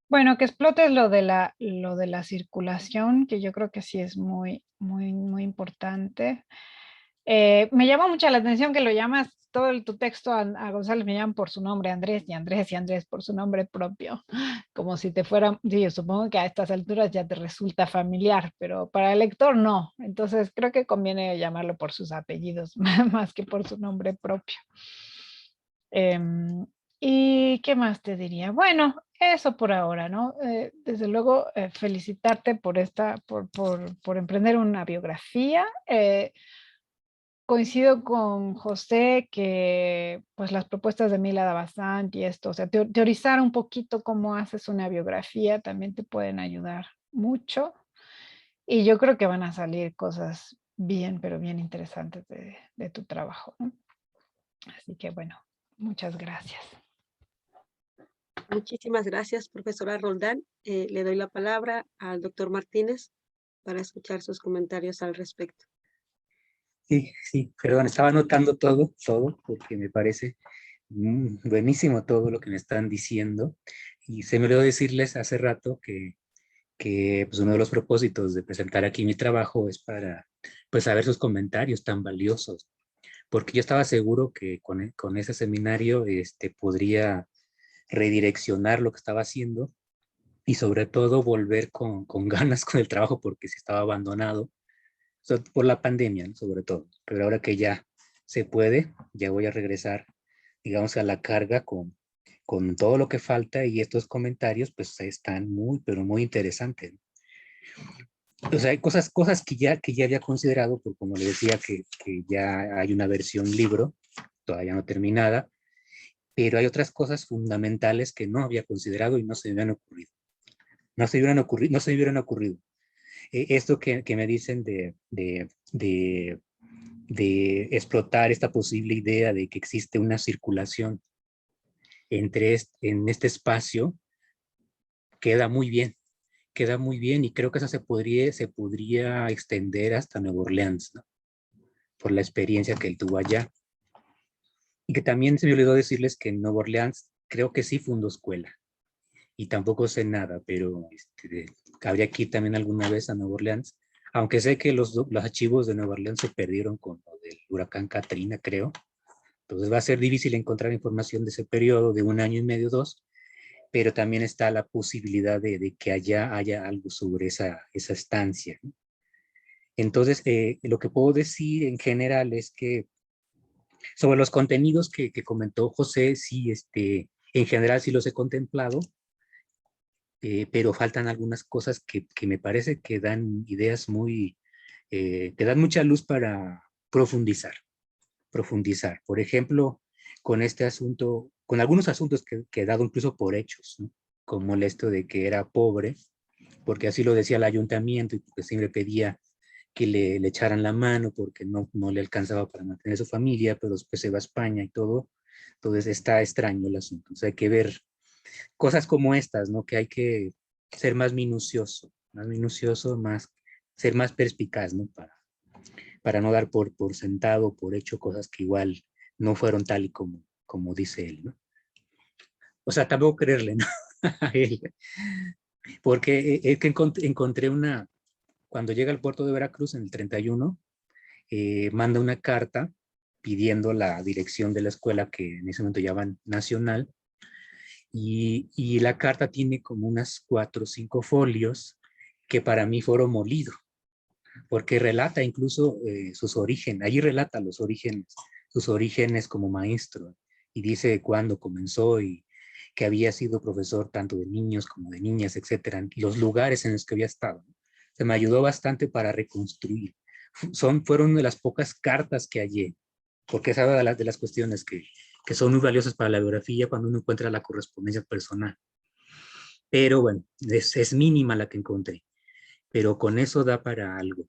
Bueno, que explotes lo de la circulación, que yo creo que sí es muy, muy, muy importante. Me llama mucho la atención que lo llamas todo tu texto a González Millán por su nombre, Andrés, y Andrés y Andrés por su nombre propio, como si te fuera, sí, yo supongo que a estas alturas ya te resulta familiar, pero para el lector no. Entonces creo que conviene llamarlo por sus apellidos más que por su nombre propio. ¿Y qué más te diría? Bueno, eso por ahora, ¿no? Desde luego, felicitarte por emprender una biografía. Coincido con José que pues las propuestas de Mila Davasant y esto, o sea, teorizar un poquito cómo haces una biografía también te pueden ayudar mucho. Y yo creo que van a salir cosas bien, pero bien interesantes de tu trabajo, ¿no? Así que bueno, muchas gracias. Muchísimas gracias, profesora Roldán. Le doy la palabra al doctor Martínez para escuchar sus comentarios al respecto. Sí, sí, perdón, estaba anotando todo, porque me parece buenísimo todo lo que me están diciendo. Y se me olvidó decirles hace rato que pues uno de los propósitos de presentar aquí mi trabajo es para pues saber sus comentarios tan valiosos, porque yo estaba seguro que con ese seminario podría redireccionar lo que estaba haciendo y sobre todo volver con ganas con el trabajo porque si estaba abandonado, por la pandemia, ¿no? Sobre todo. Pero ahora que ya se puede, ya voy a regresar, digamos, a la carga con todo lo que falta y estos comentarios pues están muy, pero muy interesantes. O sea, hay cosas que ya había considerado, porque como le decía que ya hay una versión libro, todavía no terminada, pero hay otras cosas fundamentales que no había considerado y no se me habían ocurrido. No se me hubieran ocurrido. Esto que me dicen de explotar esta posible idea de que existe una circulación en este espacio, queda muy bien y creo que eso se podría extender hasta Nueva Orleans, ¿no? Por la experiencia que él tuvo allá. Y que también se me olvidó decirles que en Nueva Orleans creo que sí fundó escuela. Y tampoco sé nada, pero habría que ir también alguna vez a Nueva Orleans, aunque sé que los archivos de Nueva Orleans se perdieron con lo del huracán Katrina, creo. Entonces va a ser difícil encontrar información de ese periodo de 1 año y medio, 2, pero también está la posibilidad de que allá haya algo sobre esa estancia, ¿no? Entonces, lo que puedo decir en general es que sobre los contenidos que comentó José, sí, en general sí los he contemplado, pero faltan algunas cosas que me parece que dan ideas que dan mucha luz para profundizar. Por ejemplo, con este asunto, con algunos asuntos que he dado incluso por hechos, ¿no? Como el esto de que era pobre, porque así lo decía el ayuntamiento y porque siempre pedía que le echaran la mano porque no le alcanzaba para mantener a su familia, pero después se va a España y todo. Entonces está extraño el asunto. O sea, hay que ver cosas como estas, ¿no? Que hay que ser más minucioso, ser más perspicaz, ¿no? Para no dar por sentado, por hecho, cosas que igual no fueron tal y como dice él, ¿no? O sea, tampoco creerle, ¿no? A él. Porque es que encontré cuando llega al puerto de Veracruz en el 31, manda una carta pidiendo la dirección de la escuela que en ese momento llamaban Nacional, y la carta tiene como unas 4 o 5 folios que para mí fueron molidos, porque relata incluso sus orígenes, allí relata sus orígenes como maestro, y dice cuándo comenzó y que había sido profesor tanto de niños como de niñas, etcétera, los lugares en los que había estado. Se me ayudó bastante para reconstruir. Fueron de las pocas cartas que hallé, porque esa es de las cuestiones que son muy valiosas para la biografía cuando uno encuentra la correspondencia personal. Pero bueno, es mínima la que encontré, pero con eso da para algo.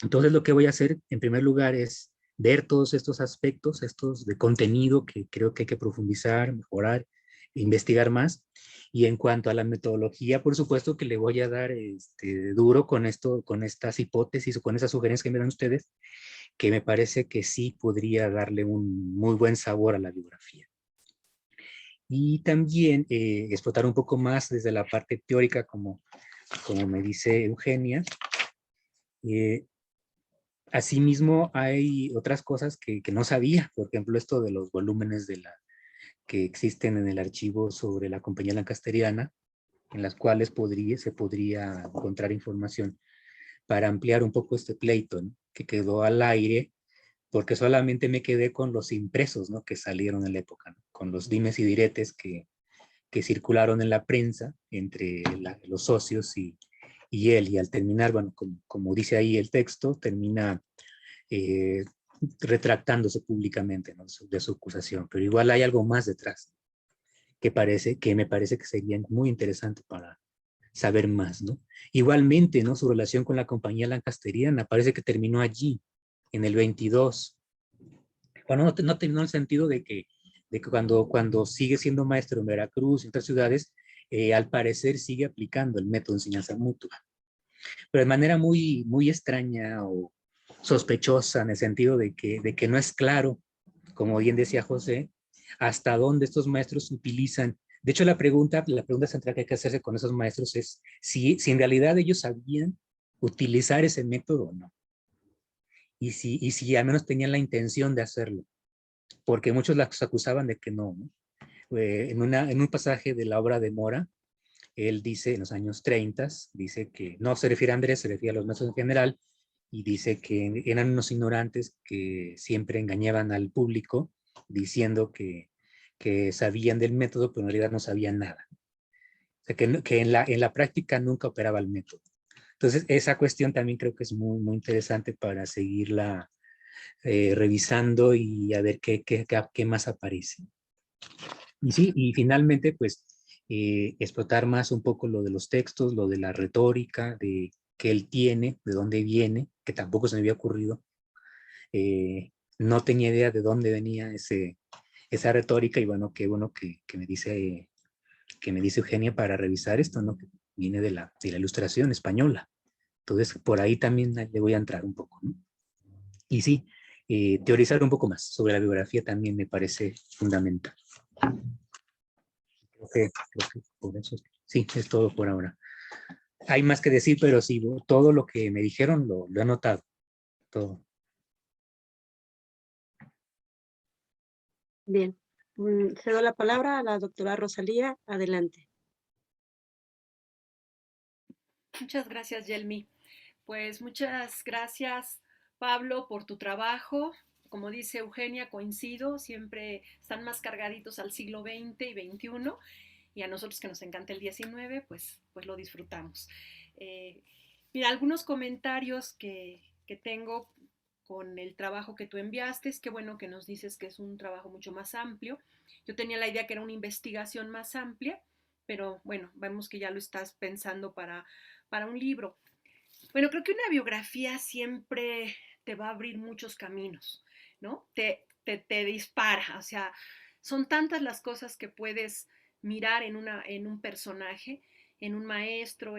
Entonces lo que voy a hacer en primer lugar es ver todos estos aspectos, estos de contenido que creo que hay que profundizar, mejorar, investigar más. Y en cuanto a la metodología, por supuesto que le voy a dar duro con estas hipótesis o con esas sugerencias que me dan ustedes, que me parece que sí podría darle un muy buen sabor a la biografía. Y también explotar un poco más desde la parte teórica, como me dice Eugenia. Asimismo, hay otras cosas que no sabía, por ejemplo, esto de los volúmenes que existen en el archivo sobre la Compañía Lancasteriana, en las cuales se podría encontrar información para ampliar un poco este pleito, ¿no? Que quedó al aire, porque solamente me quedé con los impresos, ¿no? Que salieron en la época, ¿no? Con los dimes y diretes que circularon en la prensa entre los socios y él, y al terminar, bueno, como dice ahí el texto, termina retractándose públicamente, ¿no? de su acusación, pero igual hay algo más detrás que me parece que sería muy interesante saber más, ¿no? Igualmente, ¿no? Su relación con la Compañía Lancasteriana, parece que terminó allí, en el 22. Bueno, no terminó en el sentido de que cuando sigue siendo maestro en Veracruz y en otras ciudades, al parecer sigue aplicando el método de enseñanza mutua, pero de manera muy, muy extraña o sospechosa, en el sentido de que no es claro, como bien decía José, hasta dónde estos maestros utilizan. De hecho, la pregunta central que hay que hacerse con esos maestros es si en realidad ellos sabían utilizar ese método o no, y si al menos tenían la intención de hacerlo, porque muchos los acusaban de que no, ¿no? En un pasaje de la obra de Mora, él dice en los años 30, dice que no se refiere a Andrés, se refiere a los maestros en general, y dice que eran unos ignorantes que siempre engañaban al público diciendo que sabían del método, pero en realidad no sabían nada. O sea, que en la práctica nunca operaba el método. Entonces, esa cuestión también creo que es muy, muy interesante para seguirla revisando y a ver qué más aparece. Y sí, y finalmente, pues, explotar más un poco lo de los textos, lo de la retórica, de que él tiene, de dónde viene, que tampoco se me había ocurrido. No tenía idea de dónde venía esa retórica, y bueno que me dice Eugenia para revisar esto, ¿no? Que viene de la ilustración española. Entonces, por ahí también le voy a entrar un poco, ¿no? Y sí, teorizar un poco más sobre la biografía también me parece fundamental. Creo que por eso, sí, es todo por ahora. Hay más que decir, pero sí, todo lo que me dijeron lo he anotado, todo. Bien, cedo la palabra a la doctora Rosalía. Adelante. Muchas gracias, Yelmi. Pues muchas gracias, Pablo, por tu trabajo. Como dice Eugenia, coincido, siempre están más cargaditos al siglo XX y XXI, y a nosotros que nos encanta el XIX, pues lo disfrutamos. Eh, Mira, algunos comentarios que tengo con el trabajo que tú enviaste, es que bueno que nos dices que es un trabajo mucho más amplio. Yo tenía la idea que era una investigación más amplia, pero bueno, vemos que ya lo estás pensando para un libro. Bueno, creo que una biografía siempre te va a abrir muchos caminos, ¿no? Te dispara, o sea, son tantas las cosas que puedes mirar en un personaje, en un maestro,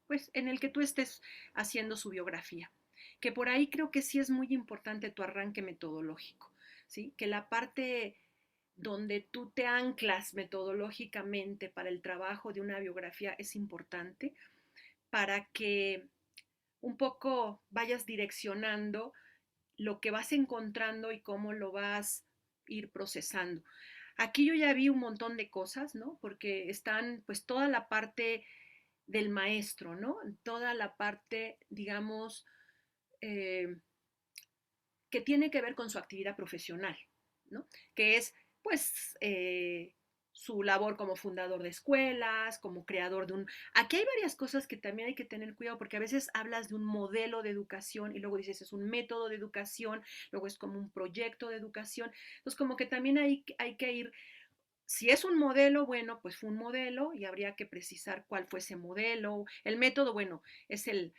pues, en el que tú estés haciendo su biografía. Que por ahí creo que sí es muy importante tu arranque metodológico, ¿sí? Que la parte donde tú te anclas metodológicamente para el trabajo de una biografía es importante para que un poco vayas direccionando lo que vas encontrando y cómo lo vas a ir procesando. Aquí yo ya vi un montón de cosas, ¿no? Porque están pues toda la parte del maestro, ¿no? Toda la parte, digamos, eh, que tiene que ver con su actividad profesional, ¿no? Que es, pues, su labor como fundador de escuelas, como creador de un... Aquí hay varias cosas que también hay que tener cuidado porque a veces hablas de un modelo de educación y luego dices es un método de educación, luego es como un proyecto de educación. Entonces como que también hay que ir, si es un modelo, bueno, pues fue un modelo y habría que precisar cuál fue ese modelo. El método, bueno, es el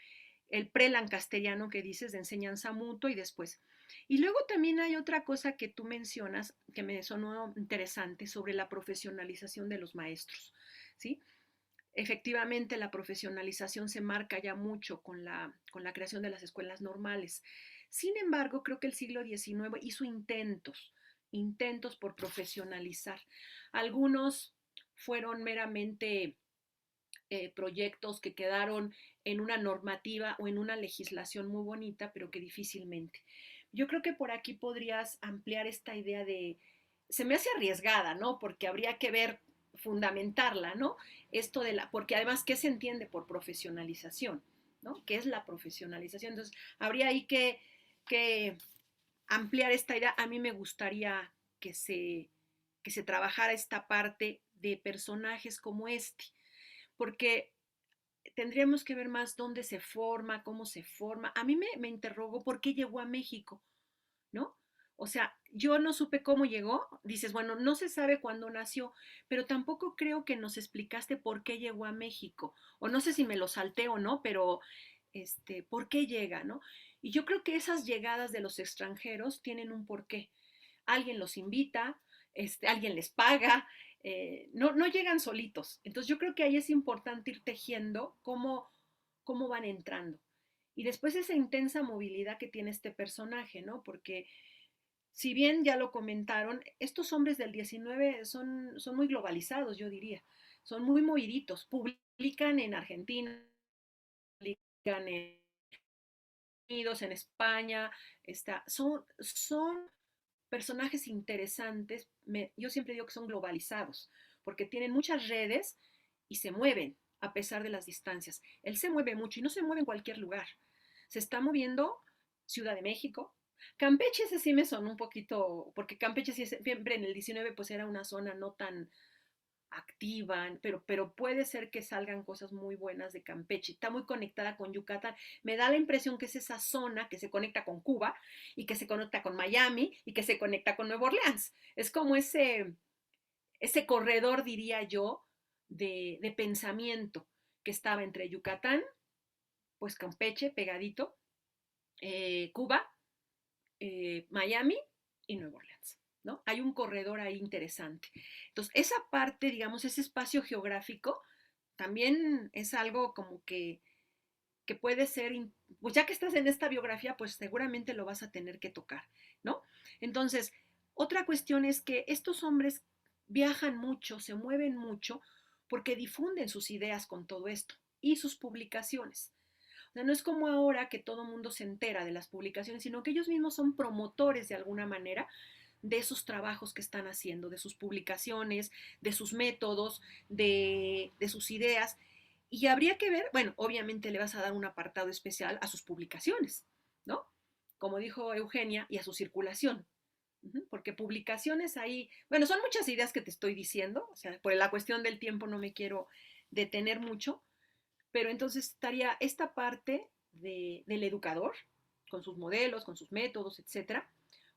pre-lancasteriano que dices de enseñanza mutua y después. Y luego también hay otra cosa que tú mencionas que me sonó interesante sobre la profesionalización de los maestros, ¿sí? Efectivamente, la profesionalización se marca ya mucho con la creación de las escuelas normales. Sin embargo, creo que el siglo XIX hizo intentos por profesionalizar. Algunos fueron meramente proyectos que quedaron en una normativa o en una legislación muy bonita, pero que difícilmente. Yo creo que por aquí podrías ampliar esta idea de, se me hace arriesgada, ¿no? Porque habría que ver, fundamentarla, ¿no? Esto de la, porque además, ¿qué se entiende por profesionalización? ¿No? ¿Qué es la profesionalización? Entonces, habría ahí que ampliar esta idea. A mí me gustaría que se trabajara esta parte de personajes como este, porque tendríamos que ver más dónde se forma, cómo se forma. A mí me interrogó por qué llegó a México, ¿no? O sea, yo no supe cómo llegó. Dices, bueno, no se sabe cuándo nació, pero tampoco creo que nos explicaste por qué llegó a México. O no sé si me lo salté o no, pero ¿por qué llega, no? Y yo creo que esas llegadas de los extranjeros tienen un porqué. Alguien los invita, alguien les paga, no llegan solitos. Entonces yo creo que ahí es importante ir tejiendo cómo van entrando. Y después esa intensa movilidad que tiene este personaje, ¿no? Porque si bien ya lo comentaron, estos hombres del 19 son muy globalizados, yo diría. Son muy moviditos. Publican en Argentina, publican en Estados Unidos, en España. Son personajes interesantes. Yo siempre digo que son globalizados, porque tienen muchas redes y se mueven a pesar de las distancias. Él se mueve mucho y no se mueve en cualquier lugar. Se está moviendo Ciudad de México. Campeche ese sí me sonó un poquito, porque Campeche siempre en el 19 pues era una zona no tan activa, pero puede ser que salgan cosas muy buenas de Campeche. Está muy conectada con Yucatán. Me da la impresión que es esa zona que se conecta con Cuba y que se conecta con Miami y que se conecta con Nueva Orleans. Es como ese corredor, diría yo, de pensamiento que estaba entre Yucatán, pues Campeche, pegadito, Cuba, Miami y Nueva Orleans, ¿no? Hay un corredor ahí interesante. Entonces, esa parte, digamos, ese espacio geográfico, también es algo como que puede ser, pues ya que estás en esta biografía, pues seguramente lo vas a tener que tocar, ¿no? Entonces, otra cuestión es que estos hombres viajan mucho, se mueven mucho, porque difunden sus ideas con todo esto y sus publicaciones. O sea, no es como ahora que todo el mundo se entera de las publicaciones, sino que ellos mismos son promotores de alguna manera de esos trabajos que están haciendo, de sus publicaciones, de sus métodos, de sus ideas. Y habría que ver, bueno, obviamente le vas a dar un apartado especial a sus publicaciones, ¿no? Como dijo Eugenia, y a su circulación. Porque publicaciones ahí, bueno, son muchas ideas que te estoy diciendo, o sea, por la cuestión del tiempo no me quiero detener mucho, pero entonces estaría esta parte del educador, con sus modelos, con sus métodos, etcétera.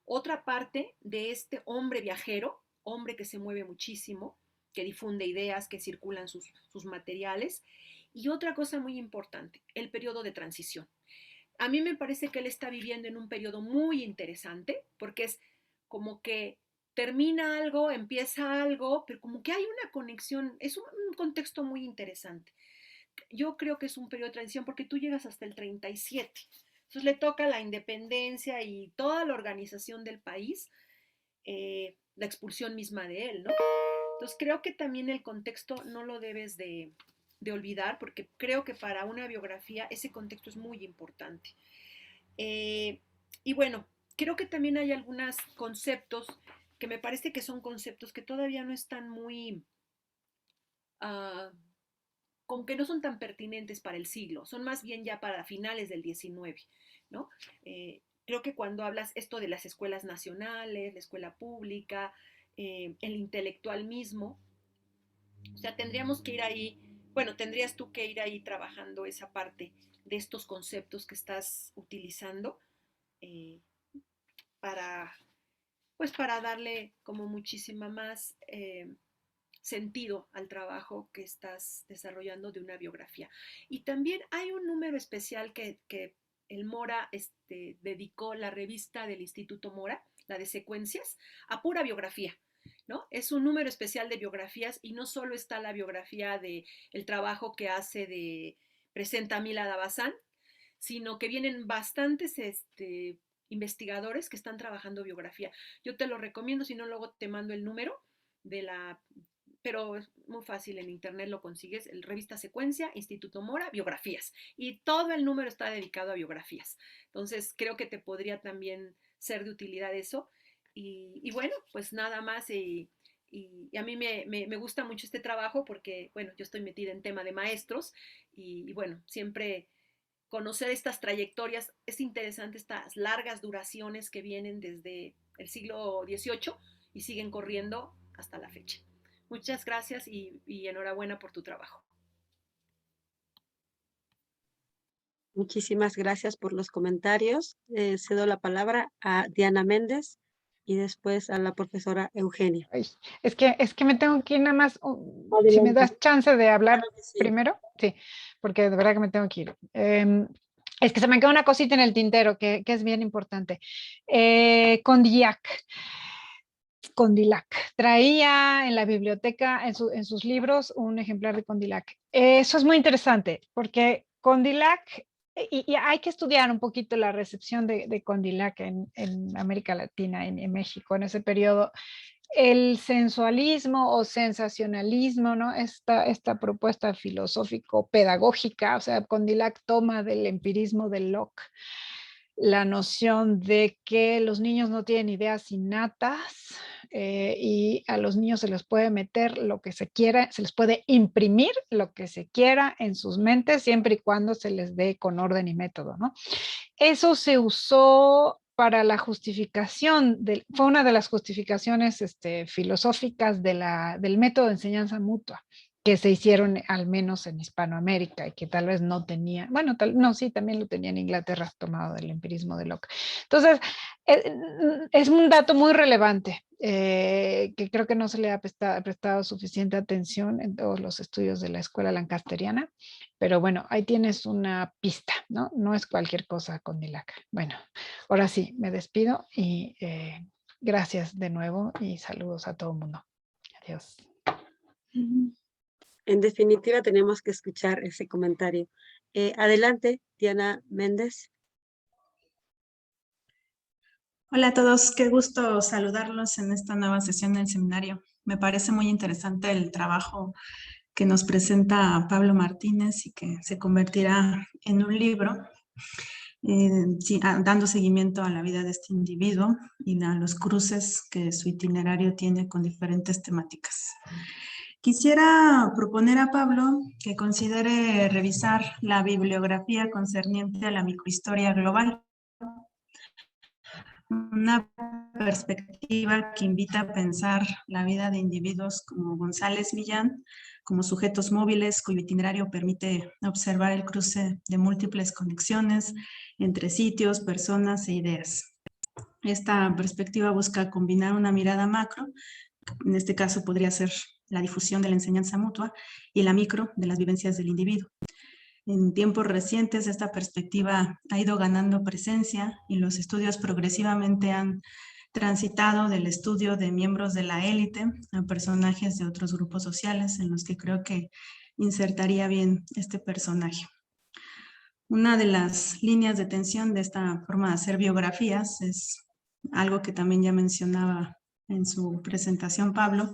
Otra parte de este hombre viajero, hombre que se mueve muchísimo, que difunde ideas, que circulan sus materiales. Y otra cosa muy importante, el periodo de transición. A mí me parece que él está viviendo en un periodo muy interesante, porque es como que termina algo, empieza algo, pero como que hay una conexión, es un contexto muy interesante. Yo creo que es un periodo de transición porque tú llegas hasta el 37. Entonces le toca la independencia y toda la organización del país, la expulsión misma de él, ¿no? Entonces creo que también el contexto no lo debes de olvidar porque creo que para una biografía ese contexto es muy importante. Y bueno, creo que también hay algunos conceptos que me parece que son conceptos que todavía no están muy... Uh, como que no son tan pertinentes para el siglo, son más bien ya para finales del 19, ¿no? Creo que cuando hablas esto de las escuelas nacionales, la escuela pública, el intelectual mismo, o sea, tendríamos que ir ahí, bueno, tendrías tú que ir ahí trabajando esa parte de estos conceptos que estás utilizando eh, para, pues para darle como muchísima más sentido al trabajo que estás desarrollando de una biografía. Y también hay un número especial que el Mora dedicó la revista del Instituto Mora, la de secuencias, a pura biografía. ¿No? Es un número especial de biografías y no solo está la biografía de el trabajo que hace de presenta Milada Bazán, sino que vienen bastantes investigadores que están trabajando biografía. Yo te lo recomiendo, si no luego te mando el número de la, pero es muy fácil, en internet lo consigues, el revista Secuencia, Instituto Mora, biografías. Y todo el número está dedicado a biografías. Entonces creo que te podría también ser de utilidad eso. Y bueno, pues nada más. Y a mí me gusta mucho este trabajo porque, bueno, yo estoy metida en tema de maestros y bueno, siempre conocer estas trayectorias, es interesante estas largas duraciones que vienen desde el siglo XVIII y siguen corriendo hasta la fecha. Muchas gracias y enhorabuena por tu trabajo. Muchísimas gracias por los comentarios. Cedo la palabra a Diana Méndez y después a la profesora Eugenia. Ay, es que me tengo que ir nada más, si me Adelante. das chance de hablar Claro que sí. primero, sí, porque de verdad que me tengo que ir. Es que se me queda una cosita en el tintero que es bien importante. Condillac. Traía en la biblioteca, en sus libros, un ejemplar de Condillac. Eso es muy interesante, porque Condillac, y hay que estudiar un poquito la recepción de Condillac en América Latina, en México, en ese periodo. El sensualismo o sensacionalismo, ¿no? Esta propuesta filosófico-pedagógica, o sea, Condillac toma del empirismo de Locke la noción de que los niños no tienen ideas innatas y a los niños se les puede meter lo que se quiera, se les puede imprimir lo que se quiera en sus mentes siempre y cuando se les dé con orden y método, ¿no? Eso se usó para la justificación, fue una de las justificaciones filosóficas del método de enseñanza mutua que se hicieron al menos en Hispanoamérica y que tal vez no tenía, bueno, no, sí, también lo tenía en Inglaterra, tomado del empirismo de Locke. Entonces, es un dato muy relevante que creo que no se le ha prestado suficiente atención en todos los estudios de la escuela lancasteriana, pero bueno, ahí tienes una pista, ¿no? No es cualquier cosa Condillac. Bueno, ahora sí, me despido y gracias de nuevo y saludos a todo el mundo. Adiós. En definitiva, tenemos que escuchar ese comentario. Adelante, Diana Méndez. Hola a todos, qué gusto saludarlos en esta nueva sesión del seminario. Me parece muy interesante el trabajo que nos presenta Pablo Martínez y que se convertirá en un libro, dando seguimiento a la vida de este individuo y a los cruces que su itinerario tiene con diferentes temáticas. Quisiera proponer a Pablo que considere revisar la bibliografía concerniente a la microhistoria global, una perspectiva que invita a pensar la vida de individuos como González Millán, como sujetos móviles cuyo itinerario permite observar el cruce de múltiples conexiones entre sitios, personas e ideas. Esta perspectiva busca combinar una mirada macro, en este caso podría ser la difusión de la enseñanza mutua, y la micro de las vivencias del individuo. En tiempos recientes esta perspectiva ha ido ganando presencia y los estudios progresivamente han transitado del estudio de miembros de la élite a personajes de otros grupos sociales en los que creo que insertaría bien este personaje. Una de las líneas de tensión de esta forma de hacer biografías es algo que también ya mencionaba en su presentación Pablo,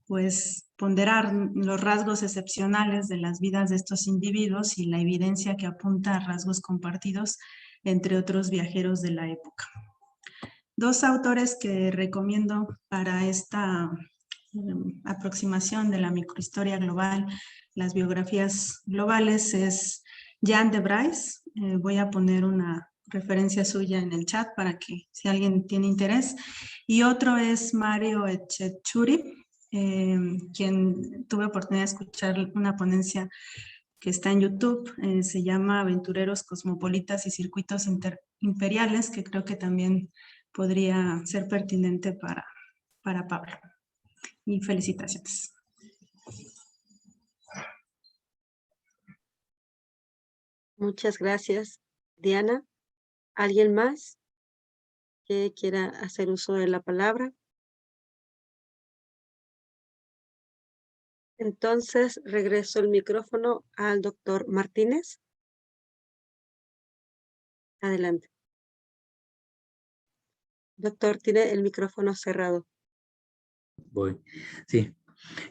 pues ponderar los rasgos excepcionales de las vidas de estos individuos y la evidencia que apunta a rasgos compartidos entre otros viajeros de la época. Dos autores que recomiendo para esta aproximación de la microhistoria global, las biografías globales, es Jan de Bryce. Voy a poner una referencia suya en el chat para que si alguien tiene interés. Y otro es Mario Echechuri, quien tuve oportunidad de escuchar una ponencia que está en YouTube, se llama Aventureros Cosmopolitas y Circuitos Imperiales, que creo que también podría ser pertinente para Pablo. Y felicitaciones. Muchas gracias, Diana. ¿Alguien más que quiera hacer uso de la palabra? Entonces, regreso el micrófono al doctor Martínez. Adelante. Doctor, tiene el micrófono cerrado. Voy. Sí.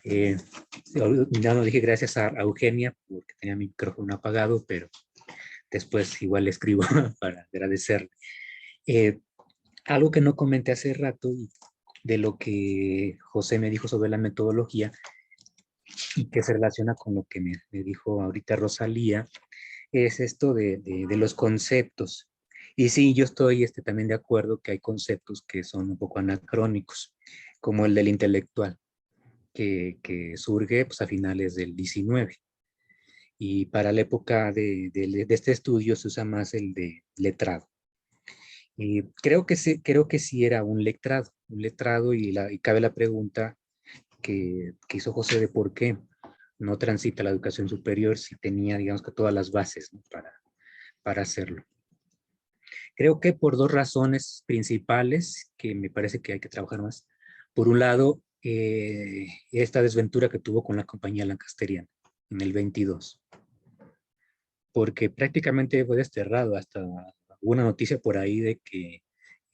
Ya no dije gracias a Eugenia porque tenía mi micrófono apagado, pero después igual le escribo para agradecerle. Algo que no comenté hace rato de lo que José me dijo sobre la metodología y que se relaciona con lo que me dijo ahorita Rosalía, es esto de los conceptos. Y sí, yo estoy también de acuerdo que hay conceptos que son un poco anacrónicos, como el del intelectual, que surge pues, a finales del 19. Y para la época de este estudio se usa más el de letrado. Creo que sí era un letrado y cabe la pregunta que hizo José de por qué no transita la educación superior si tenía, digamos que todas las bases, ¿no?, para hacerlo. Creo que por dos razones principales que me parece que hay que trabajar más. Por un lado, esta desventura que tuvo con la compañía lancasteriana en el 22, porque prácticamente fue desterrado. Hasta hubo una noticia por ahí de que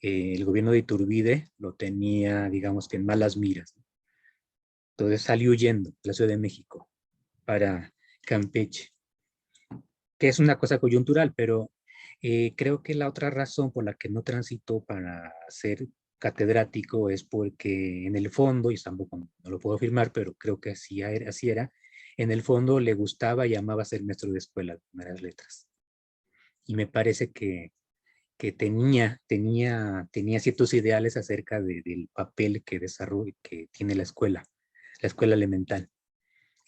el gobierno de Iturbide lo tenía, digamos que en malas miras. Entonces salió huyendo de la Ciudad de México para Campeche, que es una cosa coyuntural, pero creo que la otra razón por la que no transitó para ser catedrático es porque en el fondo, y tampoco no lo puedo afirmar, pero creo que así era, en el fondo le gustaba y amaba ser maestro de escuela de primeras letras. Y me parece que tenía ciertos ideales acerca del papel que desarrolla, que tiene la escuela elemental.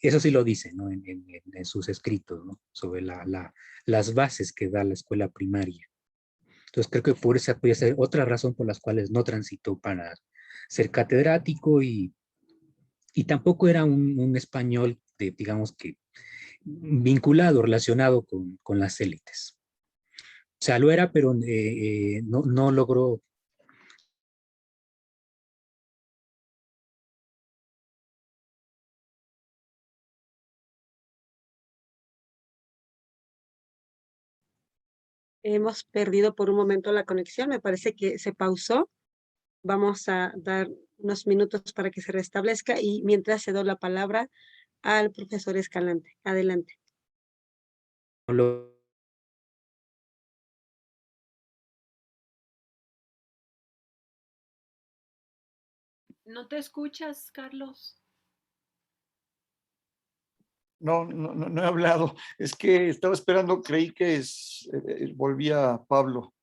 Eso sí lo dice, ¿no?, en sus escritos, ¿no?, sobre las bases que da la escuela primaria. Entonces creo que por esa puede ser otra razón por las cuales no transitó para ser catedrático, y tampoco era un español, digamos que vinculado, relacionado con las élites. O sea, lo era, pero no logró. Hemos perdido por un momento la conexión, me parece que se pausó. Vamos a dar unos minutos para que se restablezca y mientras cedo la palabra al profesor Escalante. Adelante. ¿No te escuchas, Carlos? No he hablado. Es que estaba esperando, creí que volvía Pablo.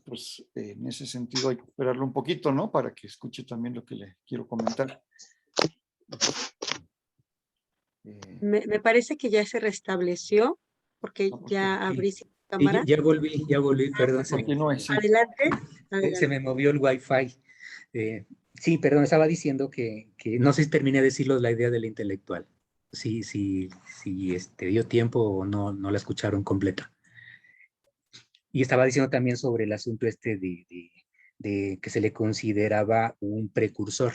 Pues en ese sentido hay que esperarlo un poquito, ¿no? Para que escuche también lo que le quiero comentar. Me parece que ya se restableció porque ya abrí su cámara. Ya volví, perdón. Continúe, sí. Adelante. Se me movió el Wi-Fi. Sí, perdón, estaba diciendo que no sé si terminé de decirlo la idea del intelectual. Sí, dio tiempo o no la escucharon completa. Y estaba diciendo también sobre el asunto de que se le consideraba un precursor.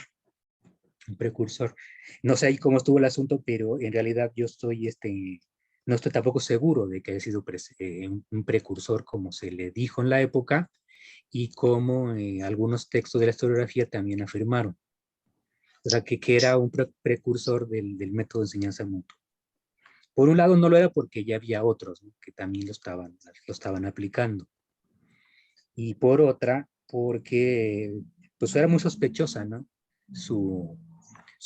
No sé ahí cómo estuvo el asunto, pero en realidad yo no estoy tampoco seguro de que haya sido un precursor como se le dijo en la época y como algunos textos de la historiografía también afirmaron. O sea, que era un precursor del método de enseñanza mutua. Por un lado no lo era porque ya había otros, ¿no?, que también lo estaban aplicando. Y por otra, porque pues era muy sospechosa, ¿no?, su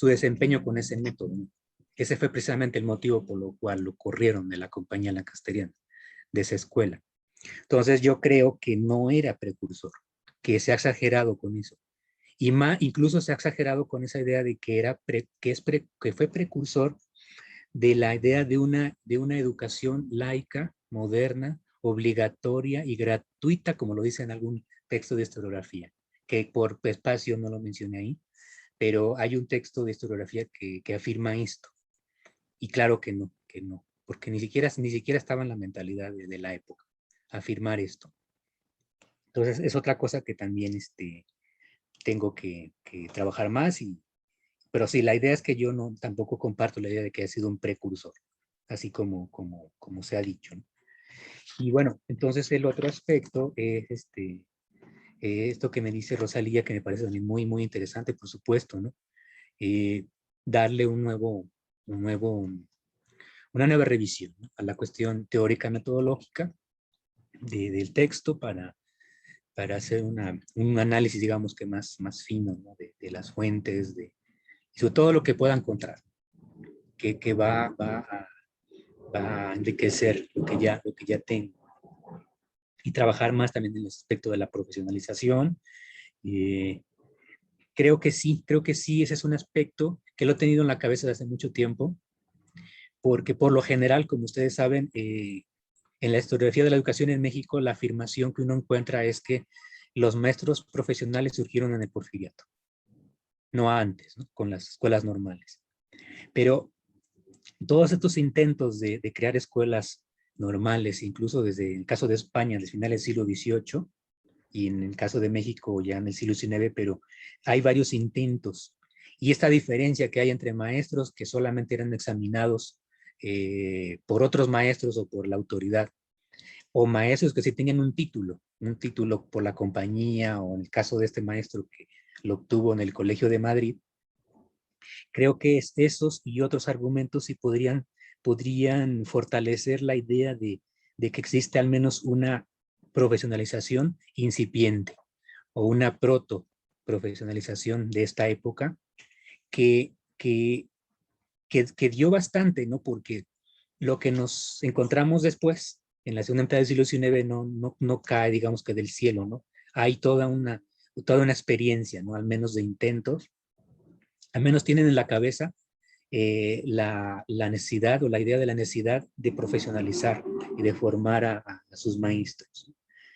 desempeño con ese método, ¿no? Ese fue precisamente el motivo por lo cual lo corrieron de la compañía lancasteriana, de esa escuela. Entonces yo creo que no era precursor, que se ha exagerado con eso. Y incluso se ha exagerado con esa idea de que fue precursor de la idea de una educación laica, moderna, obligatoria y gratuita, como lo dice en algún texto de historiografía, que por espacio no lo mencioné ahí, pero hay un texto de historiografía que afirma esto. Y claro que no, porque ni siquiera estaba en la mentalidad de la época afirmar esto. Entonces es otra cosa que también tengo que trabajar más, pero sí, la idea es que yo tampoco comparto la idea de que haya sido un precursor, así como se ha dicho, ¿no? Y bueno, entonces el otro aspecto es esto que me dice Rosalía, que me parece también muy, muy interesante, por supuesto, ¿no? Darle una nueva revisión, ¿no?, a la cuestión teórica metodológica del texto para hacer un análisis, digamos que más fino, ¿no?, de las fuentes, y sobre todo lo que pueda encontrar, que va a enriquecer lo que ya tengo. Y trabajar más también en el aspecto de la profesionalización. Creo que sí, ese es un aspecto que lo he tenido en la cabeza desde hace mucho tiempo, porque por lo general, como ustedes saben, En la historiografía de la educación en México, la afirmación que uno encuentra es que los maestros profesionales surgieron en el Porfiriato, no antes, ¿no? Con las escuelas normales. Pero todos estos intentos de crear escuelas normales, incluso desde el caso de España, desde finales del siglo XVIII, y en el caso de México ya en el siglo XIX, pero hay varios intentos. Y esta diferencia que hay entre maestros que solamente eran examinados por otros maestros o por la autoridad, o maestros que sí tenían un título por la compañía, o en el caso de este maestro que lo obtuvo en el Colegio de Madrid, creo que esos y otros argumentos sí podrían fortalecer la idea de que existe al menos una profesionalización incipiente o una proto-profesionalización de esta época que que dio bastante, ¿no? Porque lo que nos encontramos después, en la segunda mitad del siglo XIX, no cae, digamos que del cielo, ¿no? Hay toda una experiencia, ¿no? Al menos de intentos, al menos tienen en la cabeza la necesidad o la idea de la necesidad de profesionalizar y de formar a sus maestros.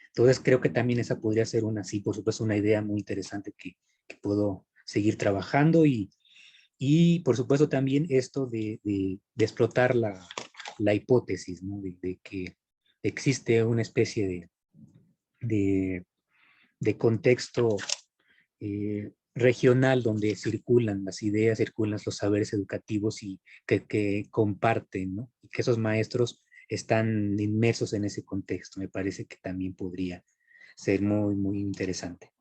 Entonces creo que también esa podría ser una, sí, por supuesto, una idea muy interesante que puedo seguir trabajando y por supuesto también esto de explotar la hipótesis, ¿no? De que existe una especie de contexto regional donde circulan las ideas, circulan los saberes educativos y que comparten, ¿no? Y que esos maestros están inmersos en ese contexto. Me parece que también podría ser muy, muy interesante.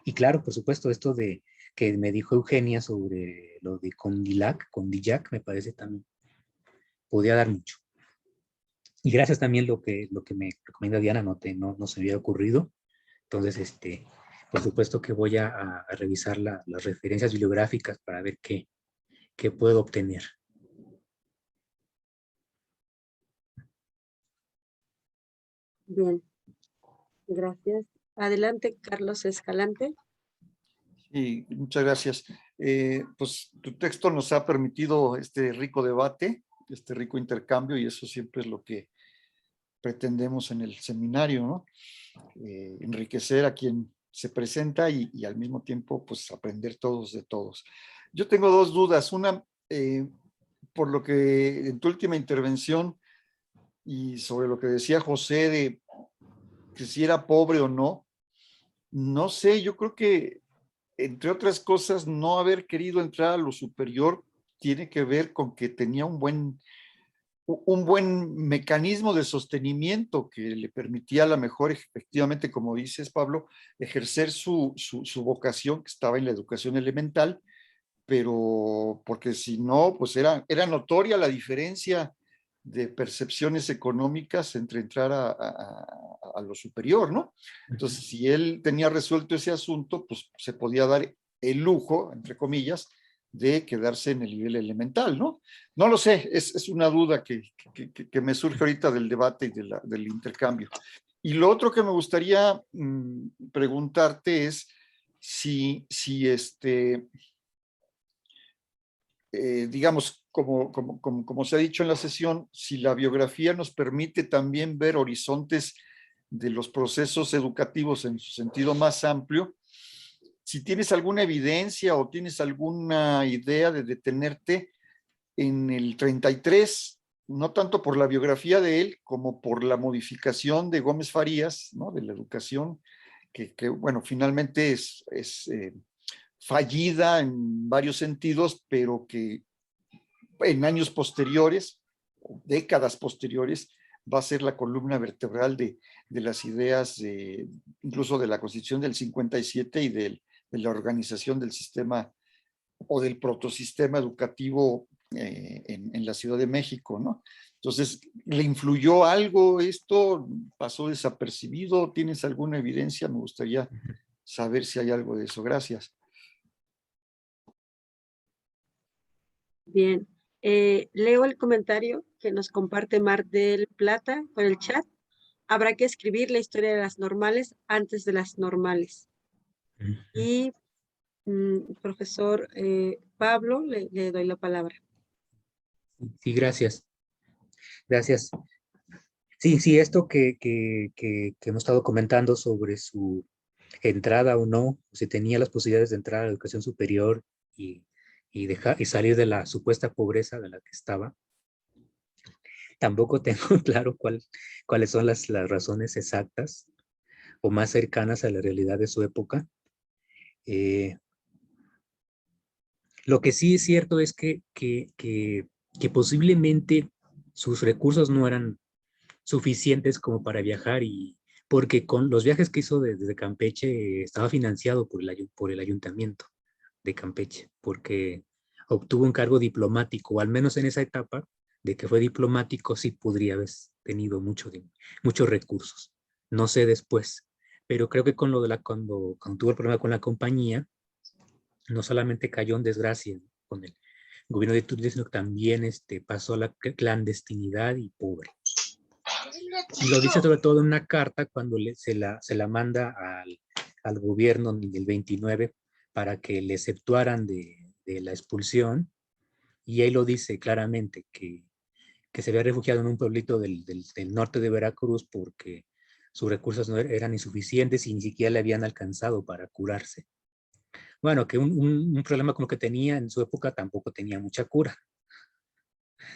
Y claro, por supuesto, esto de que me dijo Eugenia sobre lo de Condillac, me parece también podría dar mucho. Y gracias también lo que me recomienda Diana, no se me había ocurrido. Entonces, por supuesto que voy a revisar las referencias bibliográficas para ver qué puedo obtener. Bien, gracias. Adelante, Carlos Escalante. Sí, muchas gracias. Pues tu texto nos ha permitido este rico debate, este rico intercambio, y eso siempre es lo que pretendemos en el seminario, ¿no? Enriquecer a quien se presenta y al mismo tiempo, pues, aprender todos de todos. Yo tengo dos dudas. Una, por lo que en tu última intervención y sobre lo que decía José de que si era pobre o no, no sé, yo creo que, entre otras cosas, no haber querido entrar a lo superior tiene que ver con que tenía un buen mecanismo de sostenimiento que le permitía a lo mejor, efectivamente, como dices, Pablo, ejercer su vocación, que estaba en la educación elemental, pero porque si no, pues era notoria la diferencia de percepciones económicas entre entrar a lo superior, ¿no? Entonces, si él tenía resuelto ese asunto, pues se podía dar el lujo, entre comillas, de quedarse en el nivel elemental, ¿no? No lo sé, es una duda que me surge ahorita del debate y del intercambio. Y lo otro que me gustaría preguntarte es si digamos, como se ha dicho en la sesión, si la biografía nos permite también ver horizontes de los procesos educativos en su sentido más amplio, si tienes alguna evidencia o tienes alguna idea de detenerte en el 33, no tanto por la biografía de él como por la modificación de Gómez Farías, ¿no? De la educación, que bueno, finalmente es fallida en varios sentidos, pero que en años posteriores, décadas posteriores, va a ser la columna vertebral de las ideas, incluso de la Constitución del 57 y de la organización del sistema o del protosistema educativo en la Ciudad de México, ¿no? Entonces, ¿le influyó algo esto? ¿Pasó desapercibido? ¿Tienes alguna evidencia? Me gustaría saber si hay algo de eso. Gracias. Bien, leo el comentario que nos comparte Mar del Plata por el chat. Habrá que escribir la historia de las normales antes de las normales. Y profesor Pablo, le doy la palabra. Sí, gracias. Gracias. Sí, sí, esto que hemos estado comentando sobre su entrada o no, si tenía las posibilidades de entrar a la educación superior y, y salir de la supuesta pobreza de la que estaba. Tampoco tengo claro cuáles son las razones exactas o más cercanas a la realidad de su época. Lo que sí es cierto es que posiblemente sus recursos no eran suficientes como para viajar, y porque con los viajes que hizo desde Campeche estaba financiado por el ayuntamiento de Campeche, porque obtuvo un cargo diplomático, o al menos en esa etapa de que fue diplomático sí podría haber tenido muchos recursos. No sé después, pero creo que con lo de cuando tuvo el problema con la compañía, no solamente cayó en desgracia con el gobierno de Iturbide, sino que también pasó a la clandestinidad y pobre. Y lo dice sobre todo en una carta cuando se la manda al gobierno del 29 para que le exceptuaran de la expulsión, y ahí lo dice claramente que se había refugiado en un pueblito del norte de Veracruz porque sus recursos no eran insuficientes y ni siquiera le habían alcanzado para curarse. Bueno, que un problema como que tenía en su época tampoco tenía mucha cura.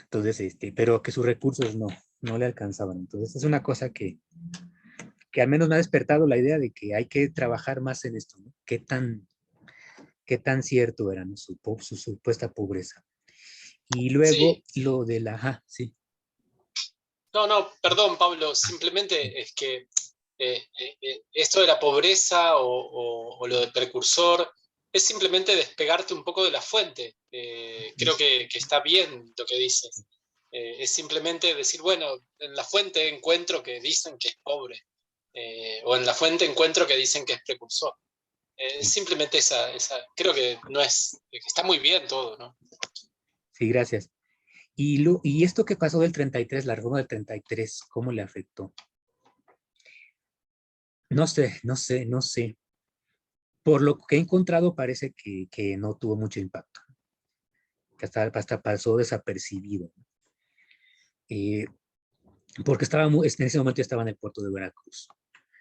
Entonces, pero que sus recursos no le alcanzaban. Entonces, es una cosa que al menos me ha despertado la idea de que hay que trabajar más en esto, ¿no? Qué tan cierto era, ¿no? su supuesta pobreza. Y luego Sí. lo de la... Ajá, sí. No, perdón, Pablo, simplemente es que esto de la pobreza o lo del precursor es simplemente despegarte un poco de la fuente. Creo que está bien lo que dices. Es simplemente decir, bueno, en la fuente encuentro que dicen que es pobre, o en la fuente encuentro que dicen que es precursor. Simplemente creo que no es, que está muy bien todo, ¿no? Sí, gracias. Y esto que pasó del 33, la reforma del 33, ¿cómo le afectó? No sé. Por lo que he encontrado parece que no tuvo mucho impacto, que hasta pasó desapercibido. Porque en ese momento estaba en el puerto de Veracruz.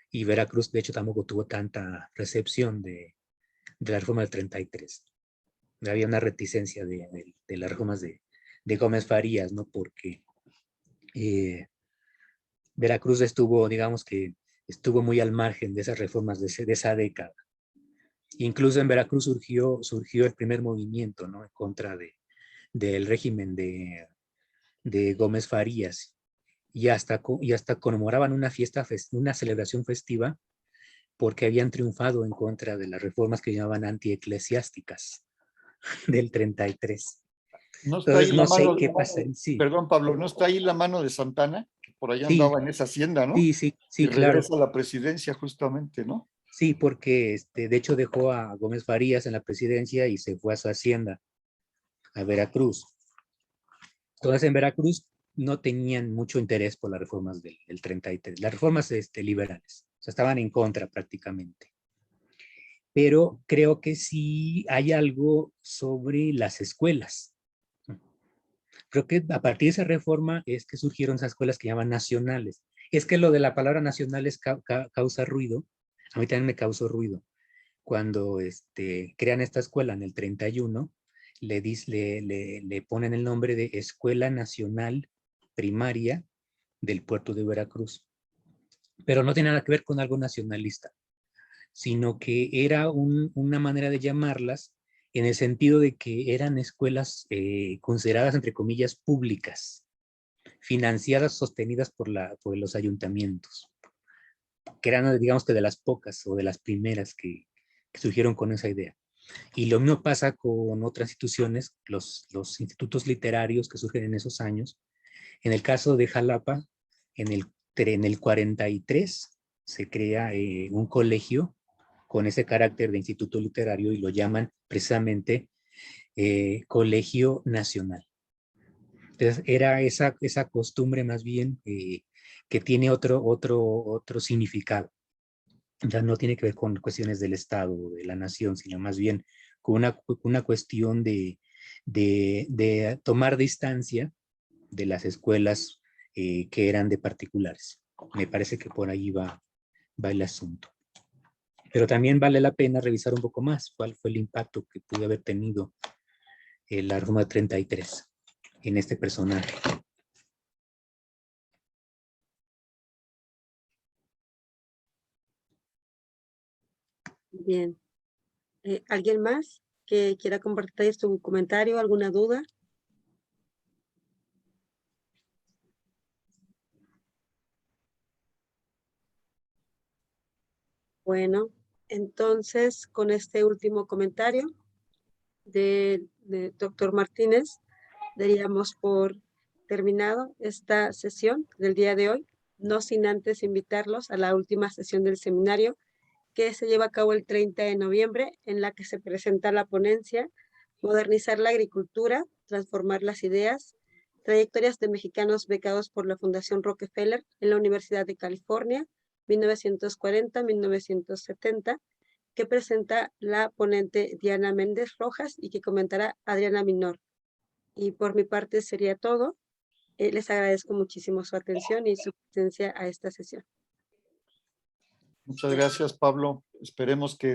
Y Veracruz, de hecho, tampoco tuvo tanta recepción de la reforma del 33. Había una reticencia de las reformas de Gómez Farías, ¿no? Porque Veracruz digamos que estuvo muy al margen de esas reformas de esa década. Incluso en Veracruz surgió el primer movimiento, ¿no? En contra del régimen de Gómez Farías. Y hasta conmemoraban una celebración festiva porque habían triunfado en contra de las reformas que llamaban antieclesiásticas del 33. No está ahí Entonces, la no sé mano, qué pasa. Sí, perdón, Pablo, no está ahí la mano de Santana, que por allá sí, andaba en esa hacienda, ¿no? sí, Y claro. regresa a la presidencia justamente, ¿no? Sí, porque de hecho dejó a Gómez Farías en la presidencia y se fue a su hacienda, a Veracruz. Entonces, en Veracruz no tenían mucho interés por las reformas del 33, las reformas liberales. O sea, estaban en contra prácticamente. Pero creo que sí hay algo sobre las escuelas. Creo que a partir de esa reforma es que surgieron esas escuelas que llaman nacionales. Es que lo de la palabra nacionales causa ruido. A mí también me causó ruido. Cuando crean esta escuela en el 31, le ponen el nombre de Escuela Nacional Primaria del Puerto de Veracruz. Pero no tiene nada que ver con algo nacionalista, sino que era una manera de llamarlas en el sentido de que eran escuelas consideradas, entre comillas, públicas, financiadas, sostenidas por los ayuntamientos, que eran, digamos que de las pocas o de las primeras que surgieron con esa idea. Y lo mismo pasa con otras instituciones, los institutos literarios que surgen en esos años. En el caso de Jalapa, en el 43 se crea un colegio con ese carácter de instituto literario y lo llaman precisamente Colegio Nacional. Entonces era esa costumbre más bien que tiene otro significado. Ya no tiene que ver con cuestiones del Estado o de la nación, sino más bien con una cuestión de tomar distancia de las escuelas que eran de particulares. Me parece que por ahí va el asunto. Pero también vale la pena revisar un poco más cuál fue el impacto que pudo haber tenido la reforma 33 en este personaje. Bien. ¿Alguien más que quiera compartir su comentario, alguna duda? Bueno, entonces con este último comentario de doctor Martínez, daríamos por terminado esta sesión del día de hoy, no sin antes invitarlos a la última sesión del seminario que se lleva a cabo el 30 de noviembre, en la que se presenta la ponencia Modernizar la agricultura, transformar las ideas, trayectorias de mexicanos becados por la Fundación Rockefeller en la Universidad de California, 1940-1970, que presenta la ponente Diana Méndez Rojas y que comentará Adriana Minor. Y por mi parte sería todo. Les agradezco muchísimo su atención y su presencia a esta sesión. Muchas gracias, Pablo. Esperemos que